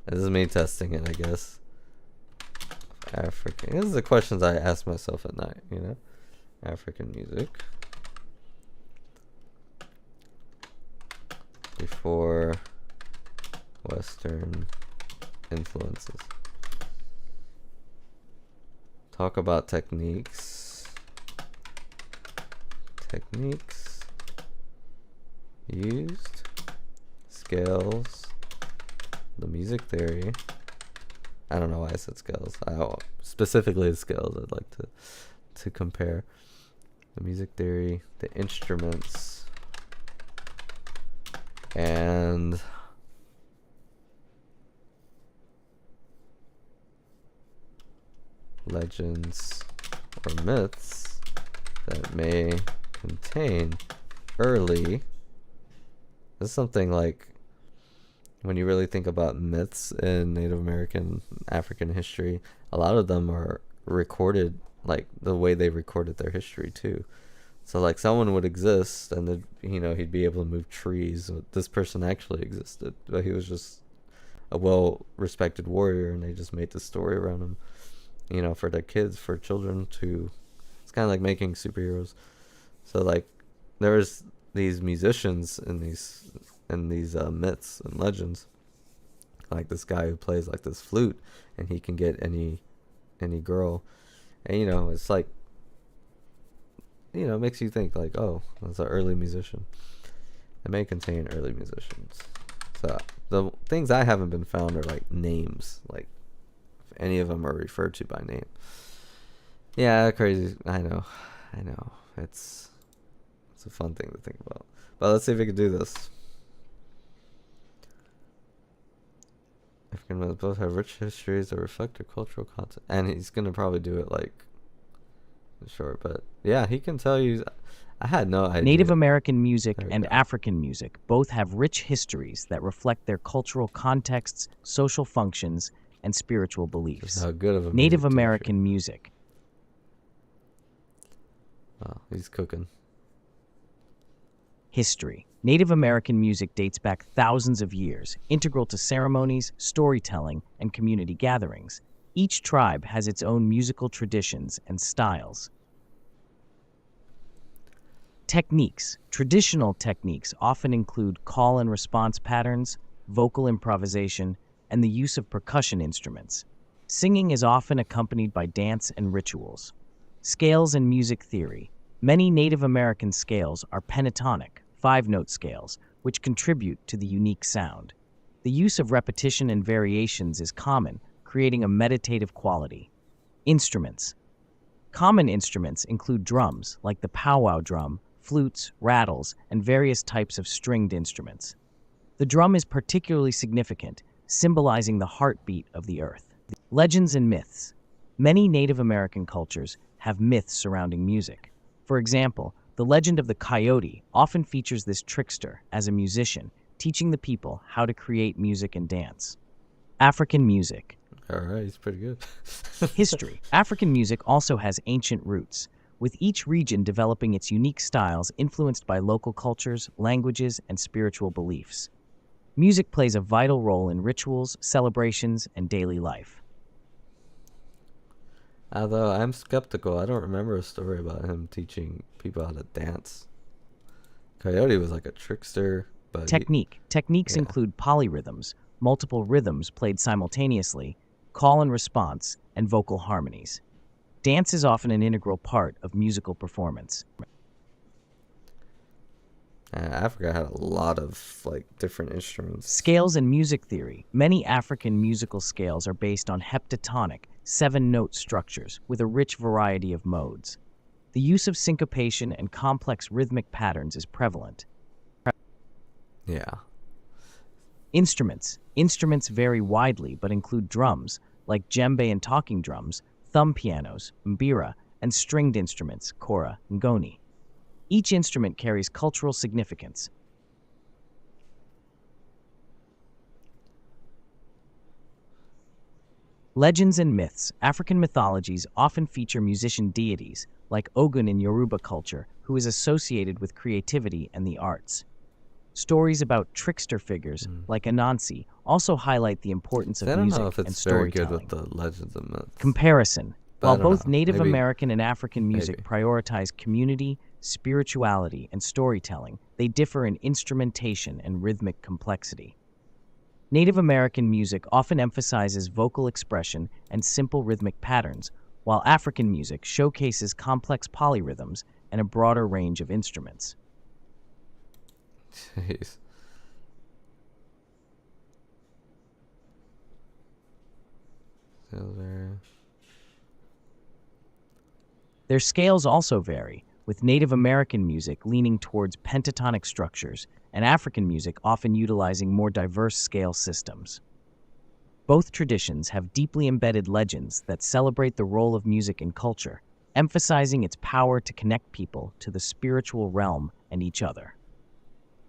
Speaker 1: this is me testing it, I guess. African. This is the questions I ask myself at night, you know? African music before Western influences. Talk about techniques. Techniques used. Scales. The music theory. I don't know why I said scales. Specifically the scales I'd like to compare. The music theory, the instruments, and legends or myths that may contain early. This is something like, when you really think about myths in Native American African history, a lot of them are recorded like the way they recorded their history too. So like someone would exist and he'd be able to move trees. This person actually existed, but he was just a well-respected warrior, and they just made the story around him, for their kids, for children to. It's kind of like making superheroes. So like there's these musicians in these myths and legends, like this guy who plays like this flute, and he can get any girl, and it's like, it makes you think like, oh, that's an early musician. It may contain early musicians. So the things I haven't been found are like names, like if any of them are referred to by name. Yeah, crazy. I know. It's a fun thing to think about. But let's see if we can do this. African Americans both have rich histories that reflect their cultural content. And he's going to probably do it like short, but yeah, he can tell you. I had no idea.
Speaker 4: Native American music and African music both have rich histories that reflect their cultural contexts, social functions, and spiritual beliefs.
Speaker 1: How good of a
Speaker 4: Native American music.
Speaker 1: Wow, he's cooking.
Speaker 4: History. Native American music dates back thousands of years, integral to ceremonies, storytelling, and community gatherings. Each tribe has its own musical traditions and styles. Techniques. Traditional techniques often include call and response patterns, vocal improvisation, and the use of percussion instruments. Singing is often accompanied by dance and rituals. Scales and music theory. Many Native American scales are pentatonic, 5-note scales, which contribute to the unique sound. The use of repetition and variations is common, creating a meditative quality. Instruments. Common instruments include drums, like the powwow drum, flutes, rattles, and various types of stringed instruments. The drum is particularly significant, symbolizing the heartbeat of the earth. Legends and myths. Many Native American cultures have myths surrounding music. For example, the legend of the coyote often features this trickster as a musician, teaching the people how to create music and dance. African music.
Speaker 1: All right, he's pretty good.
Speaker 4: History. African music also has ancient roots, with each region developing its unique styles influenced by local cultures, languages, and spiritual beliefs. Music plays a vital role in rituals, celebrations, and daily life.
Speaker 1: Although I'm skeptical, I don't remember a story about him teaching people how to dance. Coyote was like a trickster, but
Speaker 4: Technique. Techniques include polyrhythms, multiple rhythms played simultaneously, call and response, and vocal harmonies. Dance is often an integral part of musical performance.
Speaker 1: Africa had a lot of like different instruments.
Speaker 4: Scales and music theory. Many African musical scales are based on heptatonic, 7-note structures with a rich variety of modes. The use of syncopation and complex rhythmic patterns is prevalent.
Speaker 1: Yeah.
Speaker 4: Instruments. Instruments vary widely but include drums, like djembe and talking drums, thumb pianos, mbira, and stringed instruments, kora and ngoni. Each instrument carries cultural significance. Legends and myths. African mythologies often feature musician deities, like Ogun in Yoruba culture, who is associated with creativity and the arts. Stories about trickster figures, like Anansi, also highlight the importance of
Speaker 1: I don't
Speaker 4: music
Speaker 1: know if
Speaker 4: and
Speaker 1: it's very good
Speaker 4: storytelling.
Speaker 1: with the legends and myths.
Speaker 4: Comparison.
Speaker 1: But I
Speaker 4: While
Speaker 1: don't
Speaker 4: both
Speaker 1: know.
Speaker 4: Native
Speaker 1: Maybe-
Speaker 4: American and African music
Speaker 1: maybe.
Speaker 4: prioritize community, spirituality, and storytelling, they differ in instrumentation and rhythmic complexity. Native American music often emphasizes vocal expression and simple rhythmic patterns, while African music showcases complex polyrhythms and a broader range of instruments.
Speaker 1: Jeez. Silver.
Speaker 4: Their scales also vary, with Native American music leaning towards pentatonic structures and African music often utilizing more diverse scale systems. Both traditions have deeply embedded legends that celebrate the role of music in culture, emphasizing its power to connect people to the spiritual realm and each other.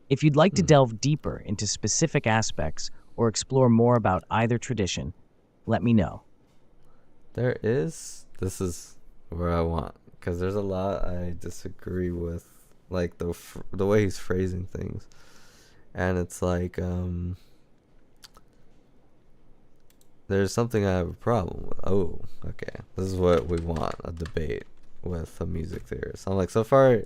Speaker 4: If you'd like to delve deeper into specific aspects or explore more about either tradition, let me know.
Speaker 1: This is where I want, because there's a lot I disagree with, like the way he's phrasing things, and it's like there's something I have a problem with. Oh, okay, this is what we want, a debate with a music theorist. I'm like, so far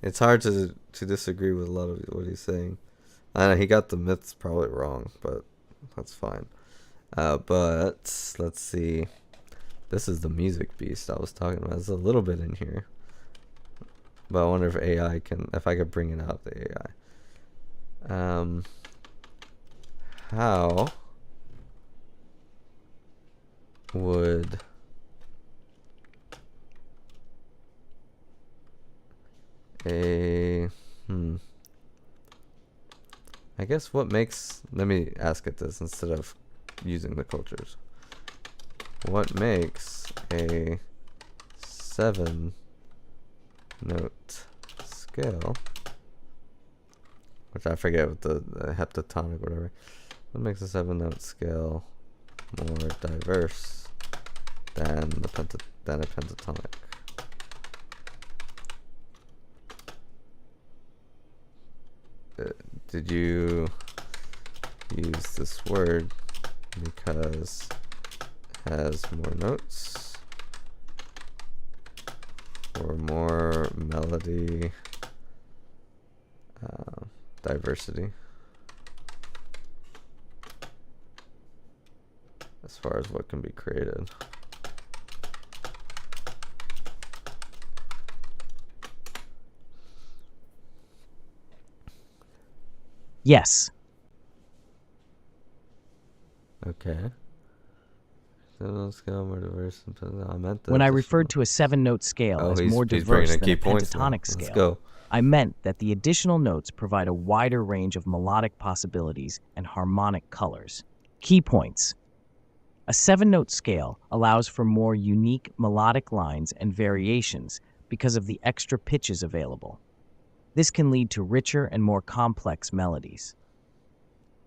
Speaker 1: it's hard to disagree with a lot of what he's saying. I know he got the myths probably wrong, but that's fine. But let's see. This is the music beast I was talking about. There's a little bit in here, but I wonder if I could bring it out, the AI. How would I guess let me ask it this instead of using the cultures. What makes a 7-note scale, which I forget what the heptatonic, whatever. What makes a 7-note scale more diverse than a pentatonic? Did you use this word because it has more notes or more melody diversity as far as what can be created?
Speaker 4: Yes.
Speaker 1: Okay. Scale more diverse. I meant that.
Speaker 4: When I referred to a 7-note scale as more diverse than a pentatonic scale,
Speaker 1: Let's go.
Speaker 4: I meant that the additional notes provide a wider range of melodic possibilities and harmonic colors. Key points. A 7-note scale allows for more unique melodic lines and variations because of the extra pitches available. This can lead to richer and more complex melodies.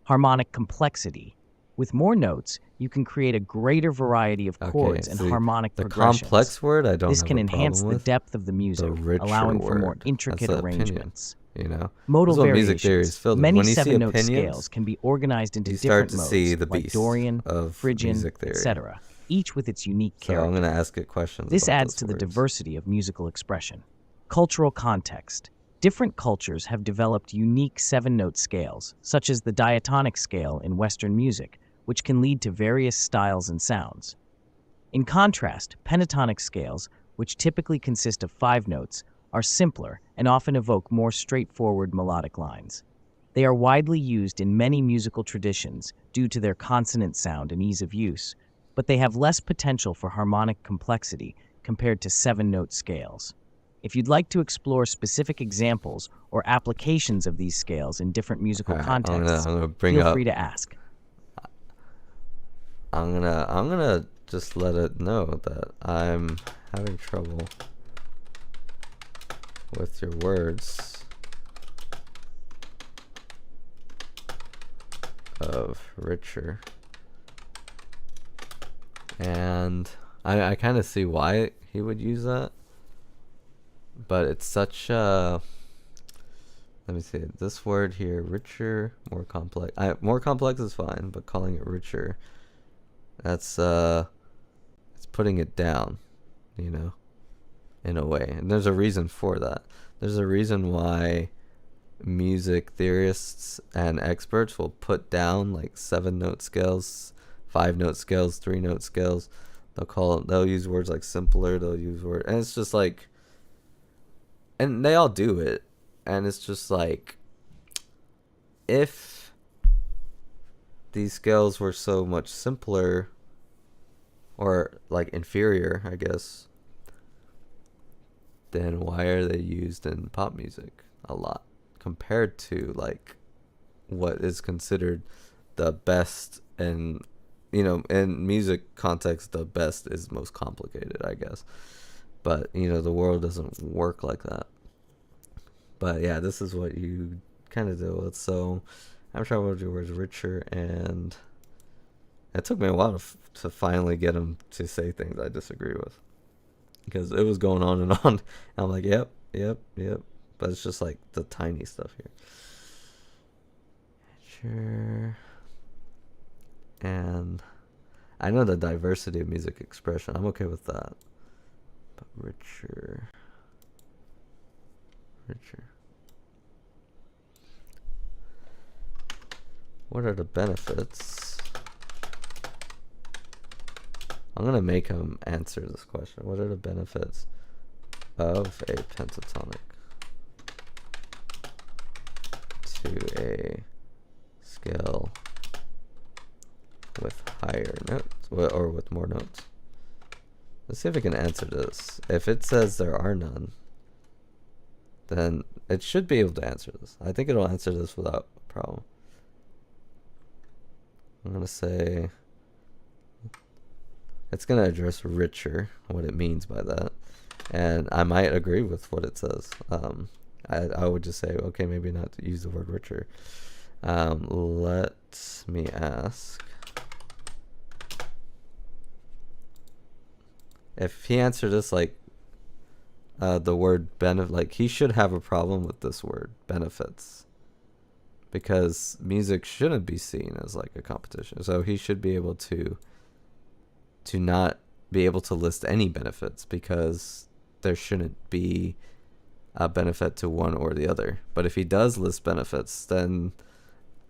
Speaker 4: Harmonic complexity. With more notes, you can create a greater variety of chords and harmonic progressions.
Speaker 1: The complex word I don't
Speaker 4: This
Speaker 1: have
Speaker 4: can
Speaker 1: a
Speaker 4: enhance
Speaker 1: problem
Speaker 4: the
Speaker 1: with.
Speaker 4: depth of the music,
Speaker 1: richer
Speaker 4: allowing for more
Speaker 1: word.
Speaker 4: intricate
Speaker 1: That's the opinion,
Speaker 4: arrangements.
Speaker 1: You know,
Speaker 4: Modal
Speaker 1: this is what music theory
Speaker 4: variations.
Speaker 1: is filled with.
Speaker 4: Many
Speaker 1: When you see
Speaker 4: 7-note
Speaker 1: opinions,
Speaker 4: scales can be organized into
Speaker 1: you start
Speaker 4: different
Speaker 1: to
Speaker 4: modes,
Speaker 1: see the
Speaker 4: like
Speaker 1: beast
Speaker 4: Dorian,
Speaker 1: of
Speaker 4: Phrygian,
Speaker 1: music theory.
Speaker 4: etc., each with its unique
Speaker 1: So
Speaker 4: character.
Speaker 1: I'm gonna ask it questions.
Speaker 4: This
Speaker 1: about
Speaker 4: adds
Speaker 1: those
Speaker 4: to the
Speaker 1: words.
Speaker 4: diversity of musical expression. Cultural context. Different cultures have developed unique 7-note scales, such as the diatonic scale in Western music, which can lead to various styles and sounds. In contrast, pentatonic scales, which typically consist of 5 notes, are simpler and often evoke more straightforward melodic lines. They are widely used in many musical traditions due to their consonant sound and ease of use, but they have less potential for harmonic complexity compared to 7-note scales. If you'd like to explore specific examples or applications of these scales in different musical
Speaker 1: All right, I'm
Speaker 4: contexts,
Speaker 1: gonna bring
Speaker 4: feel
Speaker 1: up.
Speaker 4: free to ask.
Speaker 1: I'm gonna just let it know that I'm having trouble with your words of richer, and I kind of see why he would use that, but it's such a, let me see, this word here, richer, more complex. More complex is fine, but calling it richer, that's it's putting it down, you know, in a way. And there's a reason for that. There's a reason why music theorists and experts will put down like 7-note scales, 5-note scales, 3-note scales. They'll use words like simpler, they'll use and it's just like, and they all do it, and it's just like, if these scales were so much simpler, or like inferior, I guess, then why are they used in pop music a lot compared to like what is considered the best? And you know, in music context, the best is most complicated, I guess, but you know, the world doesn't work like that. But yeah, this is what you kind of deal with. So I'm trying to do words richer, and it took me a while to finally get him to say things I disagree with, because it was going on and on. And I'm like, yep. But it's just like the tiny stuff here. Sure. And I know the diversity of music expression. I'm okay with that. But richer. What are the benefits? I'm going to make him answer this question. What are the benefits of a pentatonic to a scale with higher notes, or with more notes? Let's see if we can answer this. If it says there are none, then it should be able to answer this. I think it'll answer this without a problem. I'm going to say it's going to address richer, what it means by that. And I might agree with what it says. I would just say, okay, maybe not to use the word richer. Let me ask. If he answered this like the word benefit, like he should have a problem with this word benefits, because music shouldn't be seen as like a competition. So he should be able to not be able to list any benefits, because there shouldn't be a benefit to one or the other. But if he does list benefits, then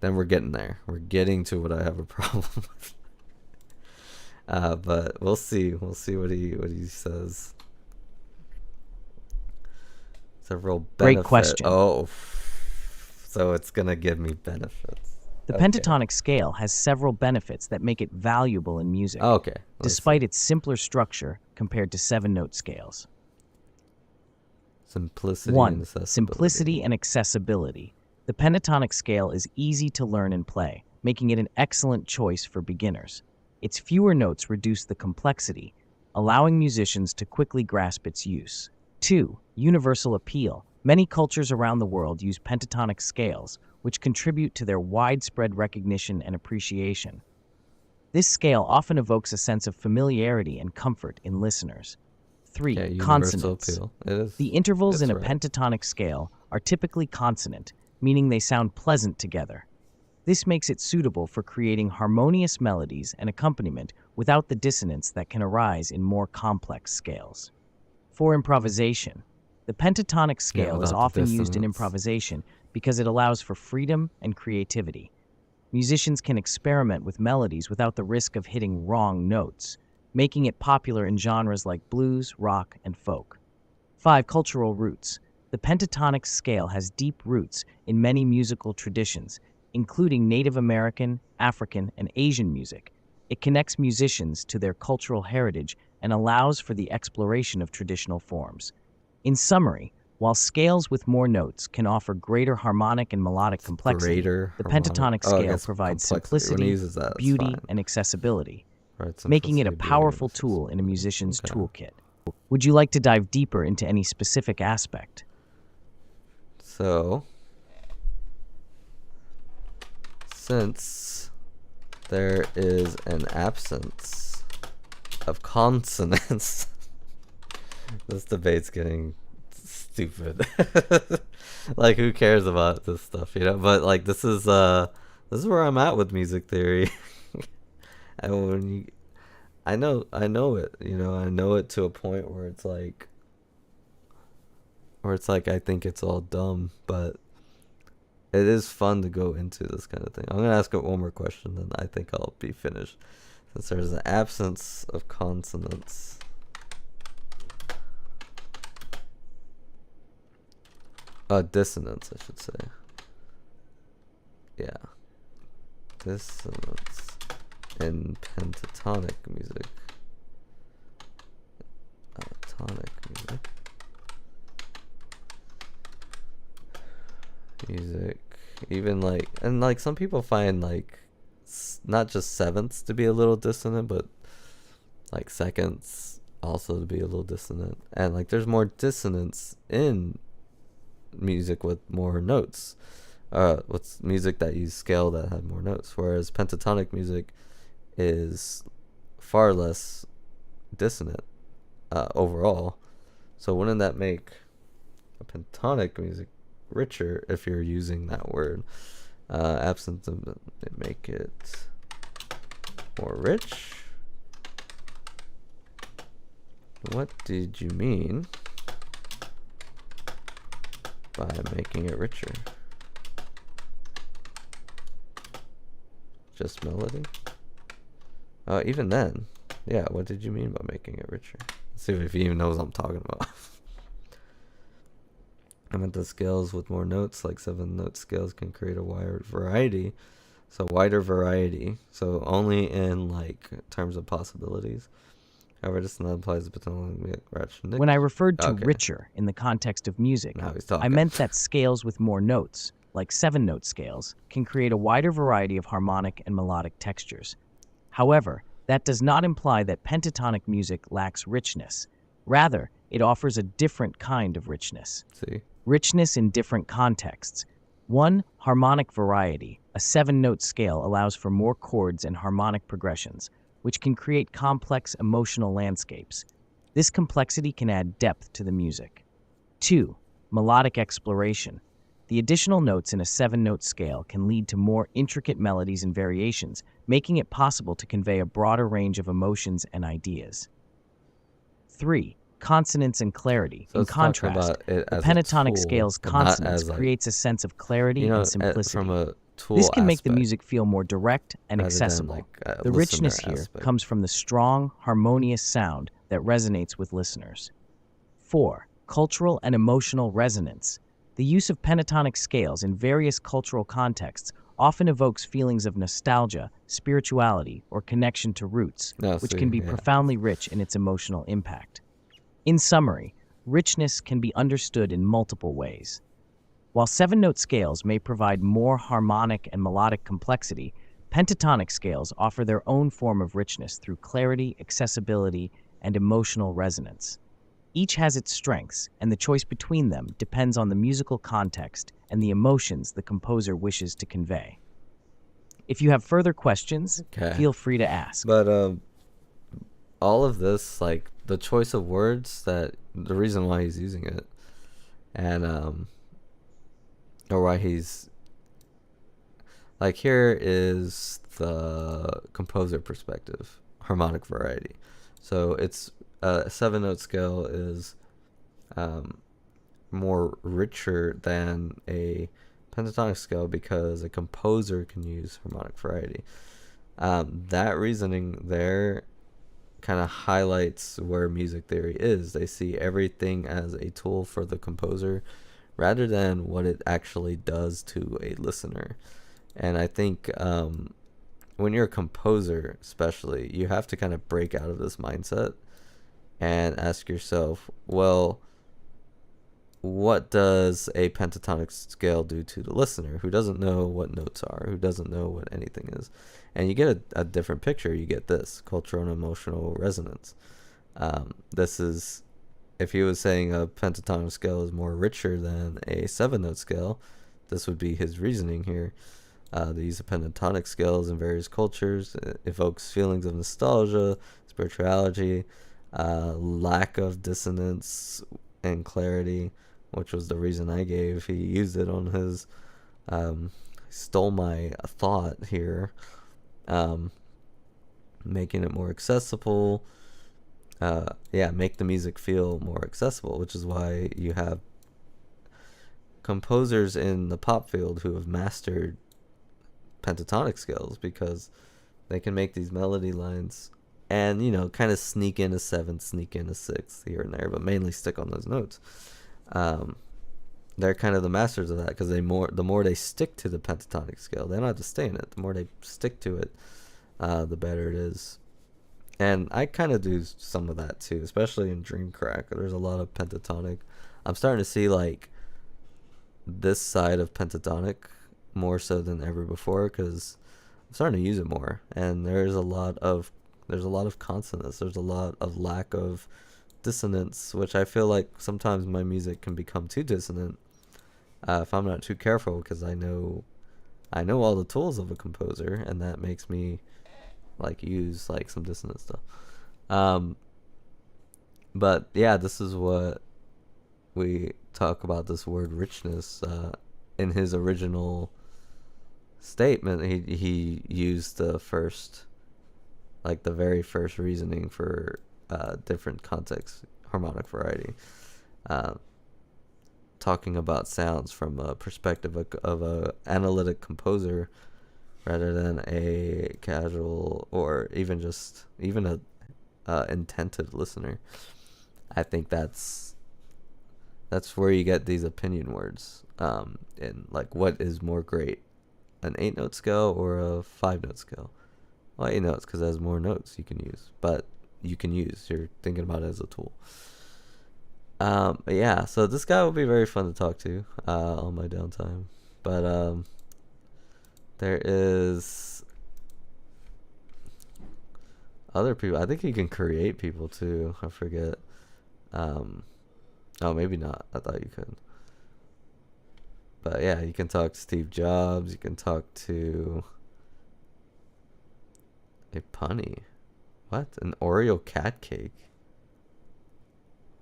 Speaker 1: we're getting there. We're getting to what I have a problem with. But we'll see. We'll see what he says. Several benefits.
Speaker 4: Great question.
Speaker 1: Oh, so it's gonna give me benefits.
Speaker 4: The
Speaker 1: Okay.
Speaker 4: pentatonic scale has several benefits that make it valuable in music,
Speaker 1: Okay.
Speaker 4: despite its simpler structure compared to 7-note scales.
Speaker 1: Simplicity and
Speaker 4: 1.
Speaker 1: accessibility.
Speaker 4: Simplicity and accessibility. The pentatonic scale is easy to learn and play, making it an excellent choice for beginners. Its fewer notes reduce the complexity, allowing musicians to quickly grasp its use. 2. Universal appeal. Many cultures around the world use pentatonic scales, which contribute to their widespread recognition and appreciation. This scale often evokes a sense of familiarity and comfort in listeners. 3.
Speaker 1: Yeah, universal
Speaker 4: Consonants.
Speaker 1: appeal. It is.
Speaker 4: The intervals in a
Speaker 1: That's right.
Speaker 4: pentatonic scale are typically consonant, meaning they sound pleasant together. This makes it suitable for creating harmonious melodies and accompaniment without the dissonance that can arise in more complex scales. 4. Improvisation. The pentatonic scale is
Speaker 1: without the
Speaker 4: often used in
Speaker 1: dissonance.
Speaker 4: improvisation because it allows for freedom and creativity. Musicians can experiment with melodies without the risk of hitting wrong notes, making it popular in genres like blues, rock, and folk. 5. Cultural roots. The pentatonic scale has deep roots in many musical traditions, including Native American, African, and Asian music. It connects musicians to their cultural heritage and allows for the exploration of traditional forms. In summary, while scales with more notes can offer greater harmonic and melodic complexity,
Speaker 1: Greater
Speaker 4: the
Speaker 1: harmonic.
Speaker 4: pentatonic
Speaker 1: Oh, I
Speaker 4: scale
Speaker 1: guess
Speaker 4: provides
Speaker 1: complexity. When he
Speaker 4: simplicity,
Speaker 1: uses that, it's
Speaker 4: beauty,
Speaker 1: fine.
Speaker 4: and accessibility,
Speaker 1: Right,
Speaker 4: making it a
Speaker 1: simplicity, beauty,
Speaker 4: powerful
Speaker 1: and
Speaker 4: tool in a
Speaker 1: accessibility.
Speaker 4: musician's
Speaker 1: Okay.
Speaker 4: toolkit. Would you like to dive deeper into any specific aspect?
Speaker 1: So, since there is an absence of consonants, this debate's getting stupid. Like, who cares about this stuff, you know? But like, this is where I'm at with music theory. And when you, I know it, you know, I know it to a point where it's like I think it's all dumb, but it is fun to go into this kind of thing. I'm gonna ask it one more question, then I think I'll be finished. Since there's an absence of consonants, dissonance, I should say. Yeah, dissonance in pentatonic music. Tonic music, even like, and like some people find like not just sevenths to be a little dissonant, but like seconds also to be a little dissonant, and like there's more dissonance in music with more notes, with music that use scale that have more notes, whereas pentatonic music is far less dissonant overall. So wouldn't that make a pentatonic music richer if you're using that word? Absence of it, make it more rich. What did you mean by making it richer? Just melody? Even then, yeah, what did you mean by making it richer? Let's see if he even knows what I'm talking about. I meant the scales with more notes, like 7-note scales, can create a wider variety. So wider variety. So only in like terms of possibilities. However, this not applies to pentatonic ratchet.
Speaker 4: When I referred to
Speaker 1: Okay.
Speaker 4: richer in the context of music,
Speaker 1: Now he's
Speaker 4: I
Speaker 1: talking.
Speaker 4: meant that scales with more notes, like 7-note scales, can create a wider variety of harmonic and melodic textures. However, that does not imply that pentatonic music lacks richness. Rather, it offers a different kind of richness.
Speaker 1: See?
Speaker 4: Richness in different contexts. 1. Harmonic variety. A 7-note scale allows for more chords and harmonic progressions, which can create complex emotional landscapes. This complexity can add depth to the music. 2. Melodic exploration. The additional notes in a 7-note scale can lead to more intricate melodies and variations, making it possible to convey a broader range of emotions and ideas. 3. Consonance and clarity.
Speaker 1: So
Speaker 4: In
Speaker 1: it's talking
Speaker 4: contrast,
Speaker 1: about it
Speaker 4: the
Speaker 1: as a
Speaker 4: pentatonic
Speaker 1: tool,
Speaker 4: scale's
Speaker 1: but not
Speaker 4: consonance
Speaker 1: as, like,
Speaker 4: creates a sense of clarity
Speaker 1: you know,
Speaker 4: and simplicity.
Speaker 1: from a tool
Speaker 4: This can make the
Speaker 1: aspect,
Speaker 4: music feel more direct and
Speaker 1: rather than,
Speaker 4: accessible.
Speaker 1: like, a
Speaker 4: The richness
Speaker 1: listener
Speaker 4: here
Speaker 1: aspect.
Speaker 4: comes from the strong, harmonious sound that resonates with listeners. 4. Cultural and emotional resonance. The use of pentatonic scales in various cultural contexts often evokes feelings of nostalgia, spirituality, or connection to roots,
Speaker 1: No,
Speaker 4: which
Speaker 1: see,
Speaker 4: can be
Speaker 1: yeah.
Speaker 4: profoundly rich in its emotional impact. In summary, richness can be understood in multiple ways. While 7-note scales may provide more harmonic and melodic complexity, pentatonic scales offer their own form of richness through clarity, accessibility, and emotional resonance. Each has its strengths, and the choice between them depends on the musical context and the emotions the composer wishes to convey. If you have further questions,
Speaker 1: Okay.
Speaker 4: feel free to ask.
Speaker 1: But all of this, like the choice of words, that the reason why he's using it, and or why he's like, here is the composer perspective, harmonic variety. So it's a 7-note scale is more richer than a pentatonic scale because a composer can use harmonic variety. That reasoning there kind of highlights where music theory is. They see everything as a tool for the composer rather than what it actually does to a listener. And I think when you're a composer especially, you have to kind of break out of this mindset and ask yourself, well, what does a pentatonic scale do to the listener who doesn't know what notes are, who doesn't know what anything is? And you get a different picture. You get this cultural and emotional resonance. This is, if he was saying a pentatonic scale is more richer than a 7-note scale, this would be his reasoning here. The use of pentatonic scales in various cultures evokes feelings of nostalgia, spirituality, lack of dissonance and clarity, which was the reason I gave. He used it on his, stole my thought here, making it more accessible. Make the music feel more accessible, which is why you have composers in the pop field who have mastered pentatonic scales, because they can make these melody lines and, you know, kind of sneak in a 7th, sneak in a 6th here and there, but mainly stick on those notes. They're kind of the masters of that, because the more they stick to the pentatonic scale, they don't have to stay in it. The more they stick to it, the better it is. And I kind of do some of that too, especially in Dreamcrack. There's a lot of pentatonic. I'm starting to see like this side of pentatonic more so than ever before, because I'm starting to use it more. And there's a lot of consonants. There's a lot of lack of dissonance, which I feel like sometimes my music can become too dissonant if I'm not too careful, because I know all the tools of a composer, and that makes me like use like some dissonant stuff. But yeah, this is what we talk about, this word richness. In his original statement, he used the very first reasoning for different contexts, harmonic variety, talking about sounds from a perspective of a analytic composer rather than a casual or even a attentive listener. I think that's where you get these opinion words, and like, what is more great, an 8-note scale or a 5-note scale? Well, 8 notes because it has more notes you can use, but you're thinking about it as a tool. But yeah, so this guy will be very fun to talk to on my downtime. But there is other people. I think you can create people too. I forget. Oh, maybe not. I thought you could. But yeah, you can talk to Steve Jobs. You can talk to a punny. What? An Oreo cat cake?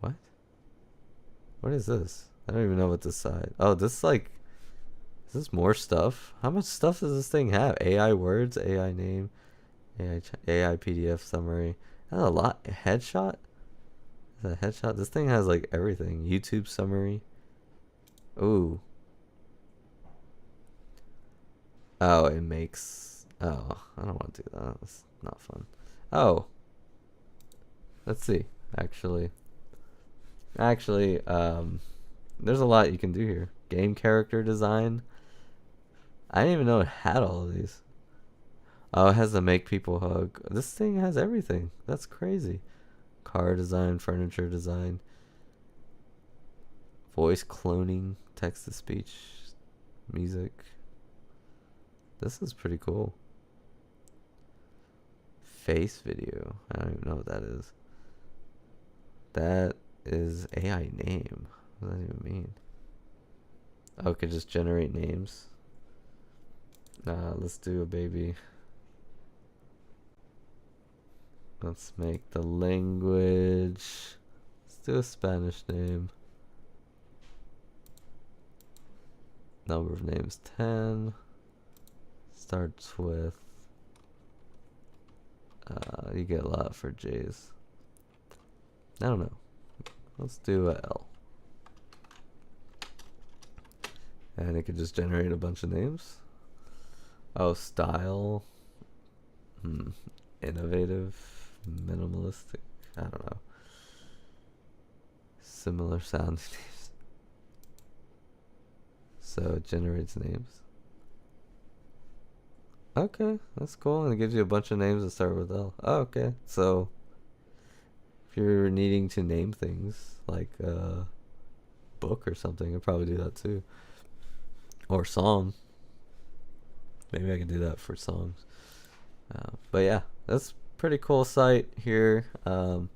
Speaker 1: What? What is this? I don't even know what this side. Oh, this is this more stuff? How much stuff does this thing have? AI words, AI name, AI PDF summary. That's a lot. A headshot? Is that a headshot? This thing has like everything. YouTube summary. Ooh. Oh, it makes... Oh, I don't want to do that. That's not fun. Oh. Let's see. Actually, there's a lot you can do here. Game character design. I didn't even know it had all of these. Oh, it has the make people hug. This thing has everything. That's crazy. Car design, furniture design, voice cloning, text to speech, music. This is pretty cool. Face video. I don't even know what that is. That is AI name. What does that even mean? Oh, it could just generate names. Let's do a baby. Let's make the language. Let's do a Spanish name. Number of names 10. Starts with. You get a lot for J's. I don't know. Let's do a L. And it could just generate a bunch of names. Oh, style. Innovative. Minimalistic. I don't know. Similar sounding names. So it generates names. Okay, that's cool. And it gives you a bunch of names that start with L. Oh, okay. So if you're needing to name things like book or something, I'd probably do that too. Or song. Maybe I could do that for songs. But yeah, that's pretty cool site here. It's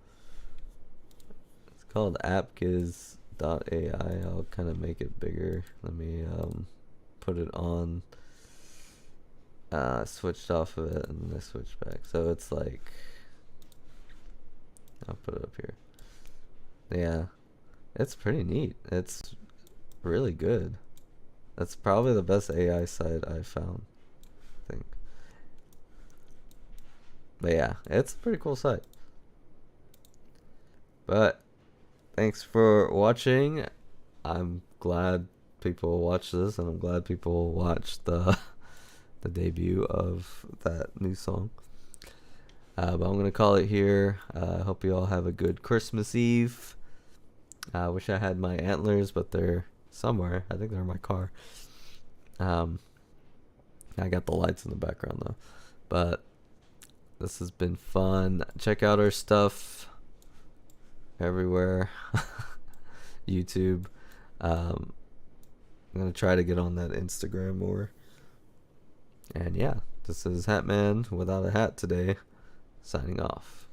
Speaker 1: called appgiz.ai. I'll kind of make it bigger. Let me put it on. Switched off of it and I switched back. So it's like, I'll put it up here. Yeah, it's pretty neat. It's really good. That's probably the best AI site I've found, I think. But yeah, it's a pretty cool site. But thanks for watching. I'm glad people watch this, and I'm glad people watched the debut of that new song. But I'm gonna call it here. I hope you all have a good Christmas Eve. I wish I had my antlers, but they're somewhere. I think they're in my car. I got the lights in the background though. But this has been fun. Check out our stuff everywhere. YouTube. I'm gonna try to get on that Instagram more. And yeah, this is Hatman without a hat today, signing off.